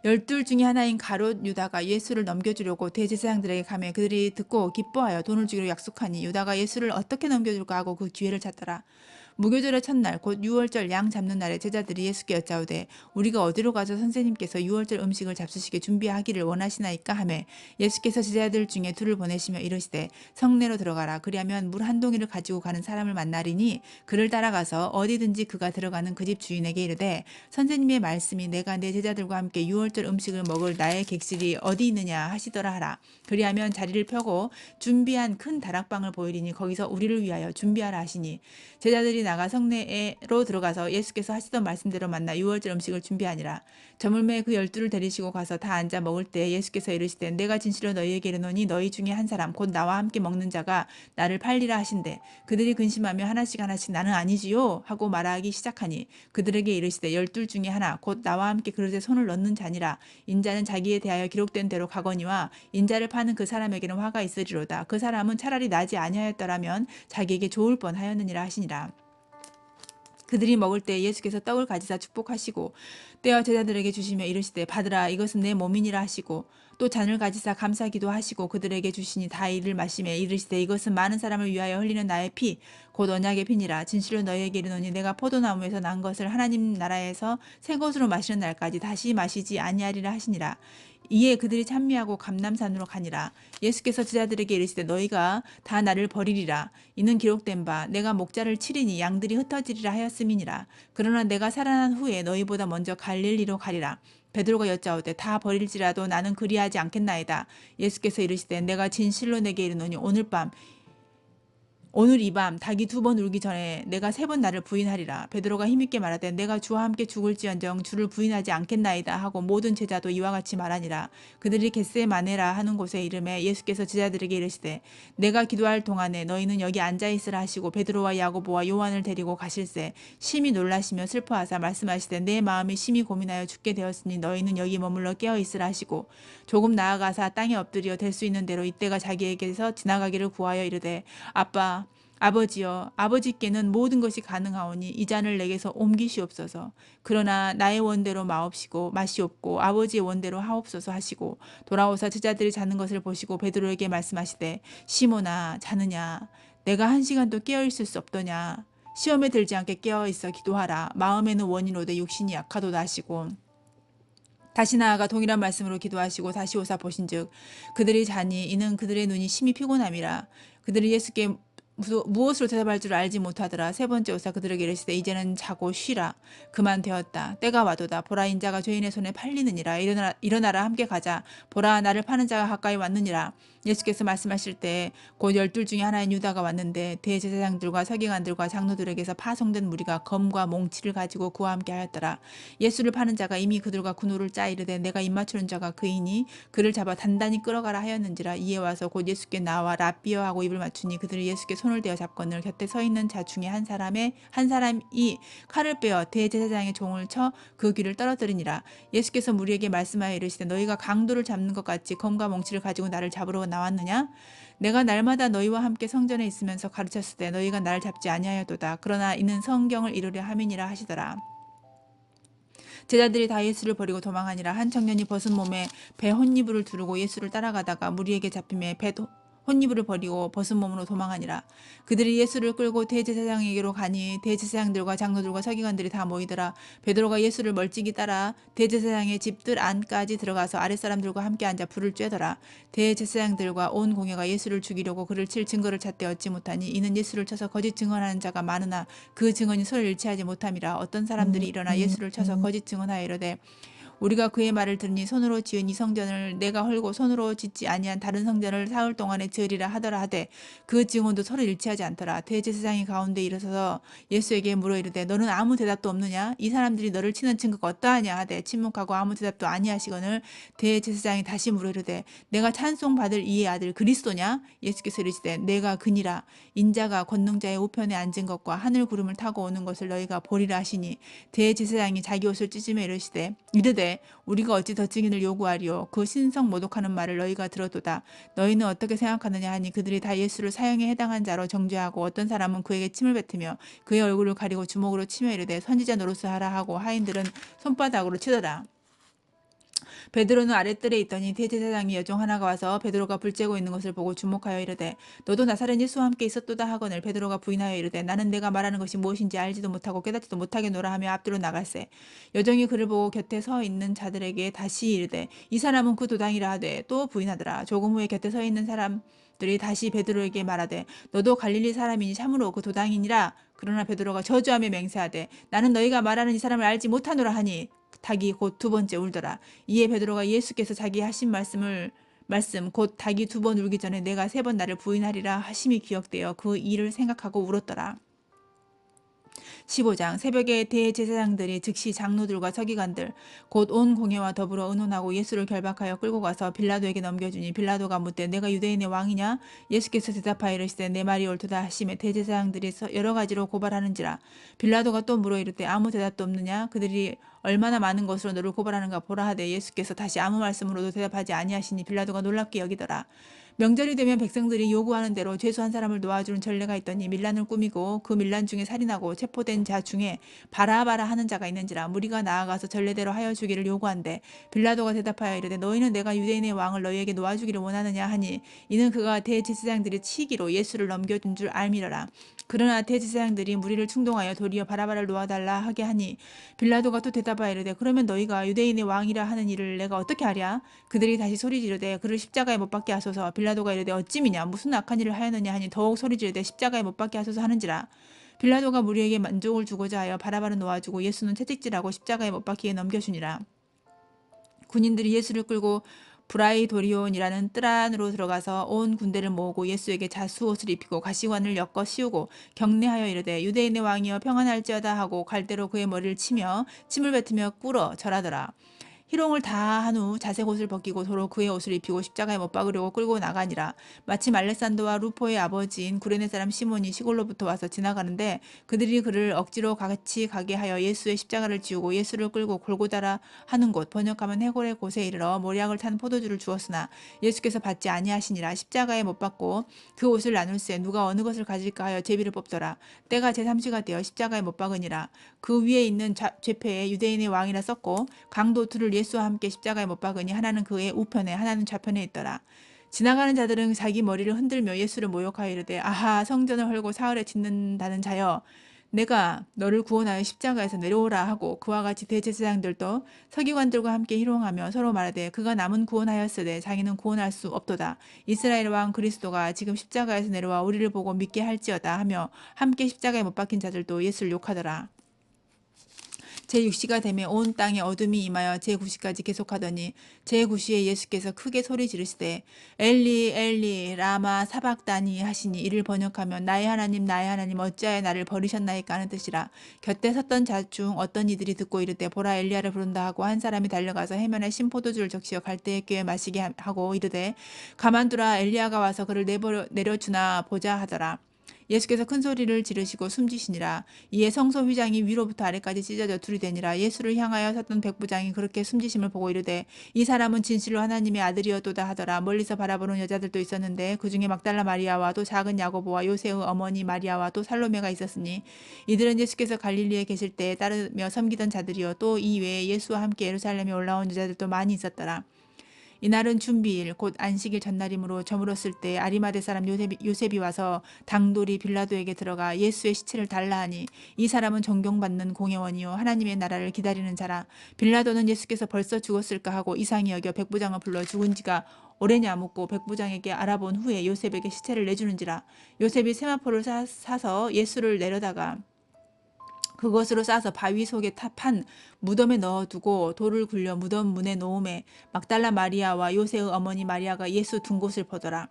12 중에 하나인 가롯 유다가 예수를 넘겨주려고 대제사장들에게 가매 그들이 듣고 기뻐하여 돈을 주기로 약속하니 유다가 예수를 어떻게 넘겨줄까 하고 그 기회를 찾더라. 무교절의 첫날 곧 유월절 양 잡는 날에 제자들이 예수께 여짜오되 우리가 어디로 가서 선생님께서 유월절 음식을 잡수시게 준비하기를 원하시나이까 하매 예수께서 제자들 중에 둘을 보내시며 이르시되 성내로 들어가라. 그리하면 물 한 동이를 가지고 가는 사람을 만나리니 그를 따라가서 어디든지 그가 들어가는 그 집 주인에게 이르되 선생님의 말씀이 내가 내 제자들과 함께 유월절 음식을 먹을 나의 객실이 어디 있느냐 하시더라 하라. 그리하면 자리를 펴고 준비한 큰 다락방을 보이리니 거기서 우리를 위하여 준비하라 하시니 제자들이 나가 성내로 들어가서 예수께서 하시던 말씀대로 만나 유월절 음식을 준비하니라. 저물매 그 12를 데리시고 가서 다 앉아 먹을 때 예수께서 이르시되 내가 진실로 너희에게 이르노니 너희 중에 한 사람 곧 나와 함께 먹는 자가 나를 팔리라 하신대. 그들이 근심하며 하나씩 나는 아니지요 하고 말하기 시작하니 그들에게 이르시되 12 중에 하나 곧 나와 함께 그릇에 손을 넣는 자니라. 인자는 자기에 대하여 기록된 대로 가거니와 인자를 파는 그 사람에게는 화가 있으리로다. 그 사람은 차라리 나지 아니하였더라면 자기에게 좋을 뻔하였느니라 하시니라. 그들이 먹을 때 예수께서 떡을 가지사 축복하시고 떼어 제자들에게 주시며 이르시되 받으라 이것은 내 몸이니라 하시고 또 잔을 가지사 감사기도 하시고 그들에게 주시니 다 이를 마시며 이르시되 이것은 많은 사람을 위하여 흘리는 나의 피 곧 언약의 피니라. 진실로 너희에게 이르노니 내가 포도나무에서 난 것을 하나님 나라에서 새 것으로 마시는 날까지 다시 마시지 아니하리라 하시니라. 이에 그들이 찬미하고 감람산으로 가니라. 예수께서 제자들에게 이르시되 너희가 다 나를 버리리라. 이는 기록된 바 내가 목자를 치리니 양들이 흩어지리라 하였음이니라. 그러나 내가 살아난 후에 너희보다 먼저 갈릴리로 가리라. 베드로가 여짜오되 다 버릴지라도 나는 그리하지 않겠나이다. 예수께서 이르시되 내가 진실로 내게 이르노니 오늘 이 밤 닭이 2번 울기 전에 내가 3번 나를 부인하리라. 베드로가 힘있게 말하되 내가 주와 함께 죽을지언정 주를 부인하지 않겠나이다 하고 모든 제자도 이와 같이 말하니라. 그들이 겟세마네라 하는 곳에 이름에 예수께서 제자들에게 이르시되 내가 기도할 동안에 너희는 여기 앉아있으라 하시고 베드로와 야고보와 요한을 데리고 가실새 심히 놀라시며 슬퍼하사 말씀하시되 내 마음이 심히 고민하여 죽게 되었으니 너희는 여기 머물러 깨어있으라 하시고 조금 나아가사 땅에 엎드려 될 수 있는 대로 이때가 자기에게서 지나가기를 구하여 이르되 아버지여 아버지께는 모든 것이 가능하오니 이 잔을 내게서 옮기시옵소서. 그러나 나의 원대로 마옵시고 마시옵고 아버지의 원대로 하옵소서 하시고 돌아오사 제자들이 자는 것을 보시고 베드로에게 말씀하시되 시몬아 자느냐 내가 1시간도 깨어있을 수 없더냐. 시험에 들지 않게 깨어있어 기도하라. 마음에는 원인 오되 육신이 약하도다 하시고 다시 나아가 동일한 말씀으로 기도하시고 다시 오사 보신즉 그들이 자니 이는 그들의 눈이 심히 피곤함이라. 그들이 예수께 무엇으로 대답할 줄 알지 못하더라. 세 번째 오사 그들에게 이르시되 이제는 자고 쉬라. 그만 되었다. 때가 와도다. 보라 인자가 죄인의 손에 팔리느니라. 일어나라 함께 가자. 보라 나를 파는 자가 가까이 왔느니라. 예수께서 말씀하실 때 곧 12 중에 하나인 유다가 왔는데 대제사장들과 서기관들과 장로들에게서 파송된 무리가 검과 몽치를 가지고 그와 함께 하였더라. 예수를 파는 자가 이미 그들과 군호를 짜 이르되 내가 입맞추는 자가 그이니 그를 잡아 단단히 끌어가라 하였는지라. 이에 와서 곧 예수께 나와 라삐어 하고 입을 맞추니 그들이 예수께 손을 대어 잡거늘 곁에 서 있는 자 중에 한 사람이 칼을 빼어 대제사장의 종을 쳐 그 귀를 떨어뜨리니라. 예수께서 무리에게 말씀하여 이르시되 너희가 강도를 잡는 것 같이 검과 몽치를 가지고 나를 잡으러 나왔느냐? 내가 날마다 너희와 함께 성전에 있으면서 가르쳤을 때 너희가 나를 잡지 아니하였도다. 그러나 이는 성경을 이루려 함이니라 하시더라. 제자들이 다 예수를 버리고 도망하니라. 한 청년이 벗은 몸에 배 혼이불을 두르고 예수를 따라가다가 무리에게 잡힘에 배 혼이불을 버리고 벗은 몸으로 도망하니라. 그들이 예수를 끌고 대제사장에게로 가니 대제사장들과 장로들과 서기관들이 다 모이더라. 베드로가 예수를 멀찍이 따라 대제사장의 집들 안까지 들어가서 아랫사람들과 함께 앉아 불을 쬐더라. 대제사장들과 온 공회가 예수를 죽이려고 그를 칠 증거를 찾되 얻지 못하니 이는 예수를 쳐서 거짓 증언하는 자가 많으나 그 증언이 서로 일치하지 못함이라. 어떤 사람들이 일어나 예수를 쳐서 거짓 증언하여 이르되 우리가 그의 말을 들으니 손으로 지은 이 성전을 내가 헐고 손으로 짓지 아니한 다른 성전을 사흘 동안에 지으리라 하더라 하되 그 증언도 서로 일치하지 않더라. 대제사장이 가운데 일어서서 예수에게 물어 이르되 너는 아무 대답도 없느냐? 이 사람들이 너를 치는 증거가 어떠하냐 하되 침묵하고 아무 대답도 아니하시거늘 대제사장이 다시 물어 이르되 내가 찬송받을 이의 아들 그리스도냐? 예수께서 이르시되 내가 그니라. 인자가 권능자의 우편에 앉은 것과 하늘 구름을 타고 오는 것을 너희가 보리라 하시니 대제사장이 자기 옷을 찢으며 이르되 우리가 어찌 더 증인을 요구하리요? 그 신성 모독하는 말을 너희가 들었도다. 너희는 어떻게 생각하느냐 하니 그들이 다 예수를 사형에 해당한 자로 정죄하고 어떤 사람은 그에게 침을 뱉으며 그의 얼굴을 가리고 주먹으로 치며 이르되 선지자 노릇을 하라 하고 하인들은 손바닥으로 치더라. 베드로는 아랫뜰에 있더니 대제사장이 여종 하나가 와서 베드로가 불 쬐고 있는 것을 보고 주목하여 이르되 너도 나사렛 예수와 함께 있었도다 하거늘 베드로가 부인하여 이르되 나는 내가 말하는 것이 무엇인지 알지도 못하고 깨닫지도 못하겠노라 하며 앞뒤로 나갈새 여종이 그를 보고 곁에 서 있는 자들에게 다시 이르되 이 사람은 그 도당이라 하되 또 부인하더라. 조금 후에 곁에 서 있는 사람들이 다시 베드로에게 말하되 너도 갈릴리 사람이니 참으로 그 도당이니라. 그러나 베드로가 저주하며 맹세하되 나는 너희가 말하는 이 사람을 알지 못하노라 하니 닭이 곧 두 번째 울더라. 이에 베드로가 예수께서 자기 하신 말씀 곧 닭이 두 번 울기 전에 내가 세 번 나를 부인하리라 하심이 기억되어 그 일을 생각하고 울었더라. 15장 새벽에 대제사장들이 즉시 장로들과 서기관들 곧 온 공회와 더불어 의논하고 예수를 결박하여 끌고 가서 빌라도에게 넘겨주니 빌라도가 묻되 내가 유대인의 왕이냐? 예수께서 대답하여 이르시되 내 말이 옳도다 하시매 대제사장들이 여러 가지로 고발하는지라. 빌라도가 또 물어 이르되 아무 대답도 없느냐? 그들이 얼마나 많은 것으로 너를 고발하는가 보라 하되 예수께서 다시 아무 말씀으로도 대답하지 아니하시니 빌라도가 놀랍게 여기더라. 명절이 되면 백성들이 요구하는 대로 죄수한 사람을 놓아주는 전례가 있더니 밀란을 꾸미고 그 밀란 중에 살인하고 체포된 자 중에 바라바라 하는 자가 있는지라. 무리가 나아가서 전례대로 하여 주기를 요구한대 빌라도가 대답하여 이르되 너희는 내가 유대인의 왕을 너희에게 놓아주기를 원하느냐 하니 이는 그가 대제사장들이 치기로 예수를 넘겨준 줄 알미러라. 그러나 대제사장들이 무리를 충동하여 도리어 바라바를 놓아달라 하게 하니 빌라도가 또 대답하여 이르되 그러면 너희가 유대인의 왕이라 하는 일을 내가 어떻게 하랴? 그들이 다시 소리 지르되 그를 십자가에 못 박게 하소서. 빌라도가 이르되 어찌미냐 무슨 악한 일을 하였느냐 하니 더욱 소리 지르되 십자가에 못 박게 하소서 하는지라. 빌라도가 무리에게 만족을 주고자 하여 바라바를 놓아주고 예수는 채찍질하고 십자가에 못 박히게 넘겨주니라. 군인들이 예수를 끌고 브라이도리온이라는 뜰 안으로 들어가서 온 군대를 모으고 예수에게 자수옷을 입히고 가시관을 엮어 씌우고 경례하여 이르되 유대인의 왕이여 평안할지어다 하고 갈대로 그의 머리를 치며 침을 뱉으며 꿇어 절하더라. 희롱을 다 한 후 자색 옷을 벗기고 도로 그의 옷을 입히고 십자가에 못 박으려고 끌고 나가니라. 마침 알렉산더와 루포의 아버지인 구레네 사람 시몬이 시골로부터 와서 지나가는데 그들이 그를 억지로 같이 가게 하여 예수의 십자가를 지우고 예수를 끌고 골고다라 하는 곳 번역하면 해골의 곳에 이르러 모략을 탄 포도주를 주었으나 예수께서 받지 아니하시니라. 십자가에 못 박고 그 옷을 나눌새 누가 어느 것을 가질까 하여 제비를 뽑더라. 때가 제3시가 되어 십자가에 못 박으니라. 그 위에 있는 죄패에 유대인의 왕이라 썼고 강도 둘을 예수와 함께 십자가에 못 박으니 하나는 그의 우편에 하나는 좌편에 있더라. 지나가는 자들은 자기 머리를 흔들며 예수를 모욕하여 이르되 아하 성전을 헐고 사흘에 짓는다는 자여 내가 너를 구원하여 십자가에서 내려오라 하고 그와 같이 대제사장들도 서기관들과 함께 희롱하며 서로 말하되 그가 남은 구원하였으되 자기는 구원할 수 없도다. 이스라엘 왕 그리스도가 지금 십자가에서 내려와 우리를 보고 믿게 할지어다 하며 함께 십자가에 못 박힌 자들도 예수를 욕하더라. 제6시가 되매 온 땅에 어둠이 임하여 제9시까지 계속하더니 제9시에 예수께서 크게 소리 지르시되 엘리 엘리 라마 사박다니 하시니 이를 번역하면 나의 하나님 어찌하여 나를 버리셨나이까 하는 뜻이라. 곁에 섰던 자 중 어떤 이들이 듣고 이르되 보라 엘리야를 부른다 하고 한 사람이 달려가서 해면에 신포도주를 적시어 갈대에 꿰어 마시게 하고 이르되 가만두라 엘리야가 와서 그를 내려주나 보자 하더라. 예수께서 큰 소리를 지르시고 숨지시니라. 이에 성소 휘장이 위로부터 아래까지 찢어져 둘이 되니라. 예수를 향하여 섰던 백부장이 그렇게 숨지심을 보고 이르되 이 사람은 진실로 하나님의 아들이었도다 하더라. 멀리서 바라보는 여자들도 있었는데 그 중에 막달라 마리아와 또 작은 야고보와 요새의 어머니 마리아와 또 살로메가 있었으니 이들은 예수께서 갈릴리에 계실 때에 따르며 섬기던 자들이요 또 이 외에 예수와 함께 예루살렘에 올라온 여자들도 많이 있었더라. 이날은 준비일 곧 안식일 전날이므로 저물었을 때 아리마대 사람 요셉이 와서 당돌이 빌라도에게 들어가 예수의 시체를 달라 하니 이 사람은 존경받는 공회원이요 하나님의 나라를 기다리는 자라. 빌라도는 예수께서 벌써 죽었을까 하고 이상히 여겨 백부장을 불러 죽은 지가 오래냐 묻고 백부장에게 알아본 후에 요셉에게 시체를 내주는지라. 요셉이 세마포를 사서 예수를 내려다가 그것으로 싸서 바위 속에 판 무덤에 넣어두고 돌을 굴려 무덤 문에 놓음에 막달라 마리아와 요새의 어머니 마리아가 예수 둔 곳을 보더라.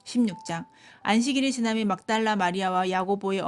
16장 안식일이 지나며 막달라 마리아와 야고보의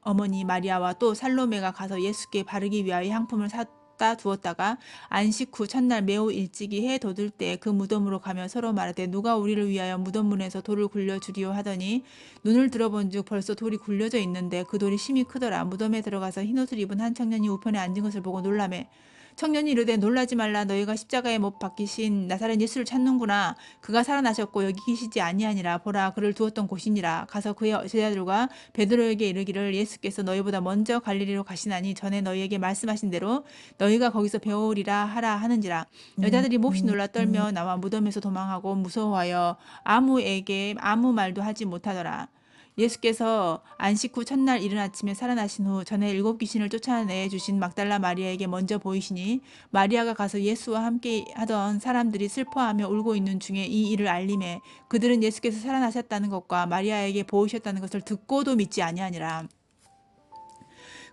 어머니 마리아와 또 살로메가 가서 예수께 바르기 위하여 향품을 샀다 두었다가 안식 후 첫날 매우 일찍이 해 돋을 때 그 무덤으로 가며 서로 말하되 누가 우리를 위하여 무덤문에서 돌을 굴려 주리오 하더니 눈을 들어본즉 벌써 돌이 굴려져 있는데 그 돌이 심히 크더라. 무덤에 들어가서 흰옷을 입은 한 청년이 우편에 앉은 것을 보고 놀라매 청년이 이르되 놀라지 말라. 너희가 십자가에 못 박히신 나사렛 예수를 찾는구나. 그가 살아나셨고 여기 계시지 아니하니라. 보라 그를 두었던 곳이니라. 가서 그의 제자들과 베드로에게 이르기를 예수께서 너희보다 먼저 갈릴리로 가시나니 전에 너희에게 말씀하신 대로 너희가 거기서 배우리라 하라 하는지라. 여자들이 몹시 놀라 떨며 나와 무덤에서 도망하고 무서워하여 아무에게 아무 말도 하지 못하더라. 예수께서 안식 후 첫날 이른 아침에 살아나신 후 전에 7 귀신을 쫓아내 주신 막달라 마리아에게 먼저 보이시니 마리아가 가서 예수와 함께 하던 사람들이 슬퍼하며 울고 있는 중에 이 일을 알림해 그들은 예수께서 살아나셨다는 것과 마리아에게 보이셨다는 것을 듣고도 믿지 아니하니라.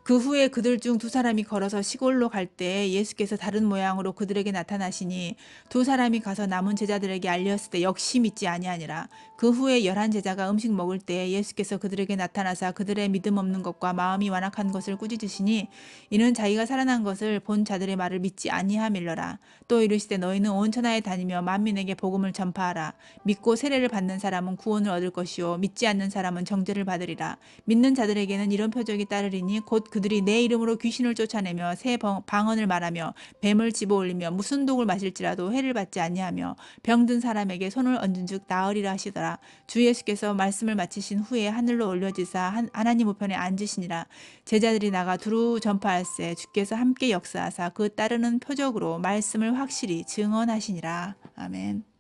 그 후에 그들 중 2사람이 걸어서 시골로 갈 때 예수께서 다른 모양으로 그들에게 나타나시니 2사람이 가서 남은 제자들에게 알렸을 때 역시 믿지 아니하니라. 그 후에 11 제자가 음식 먹을 때 예수께서 그들에게 나타나사 그들의 믿음 없는 것과 마음이 완악한 것을 꾸짖으시니 이는 자기가 살아난 것을 본 자들의 말을 믿지 아니함일러라. 또 이르시되 너희는 온 천하에 다니며 만민에게 복음을 전파하라. 믿고 세례를 받는 사람은 구원을 얻을 것이요 믿지 않는 사람은 정죄를 받으리라. 믿는 자들에게는 이런 표적이 따르리니 곧 그들이 내 이름으로 귀신을 쫓아내며 새 방언을 말하며 뱀을 집어올리며 무슨 독을 마실지라도 해를 받지 아니하며 병든 사람에게 손을 얹은즉 나으리라 하시더라. 주 예수께서 말씀을 마치신 후에 하늘로 올려지사 하나님 우편에 앉으시니라. 제자들이 나가 두루 전파할세 주께서 함께 역사하사 그 따르는 표적으로 말씀을 확실히 증언하시니라. 아멘.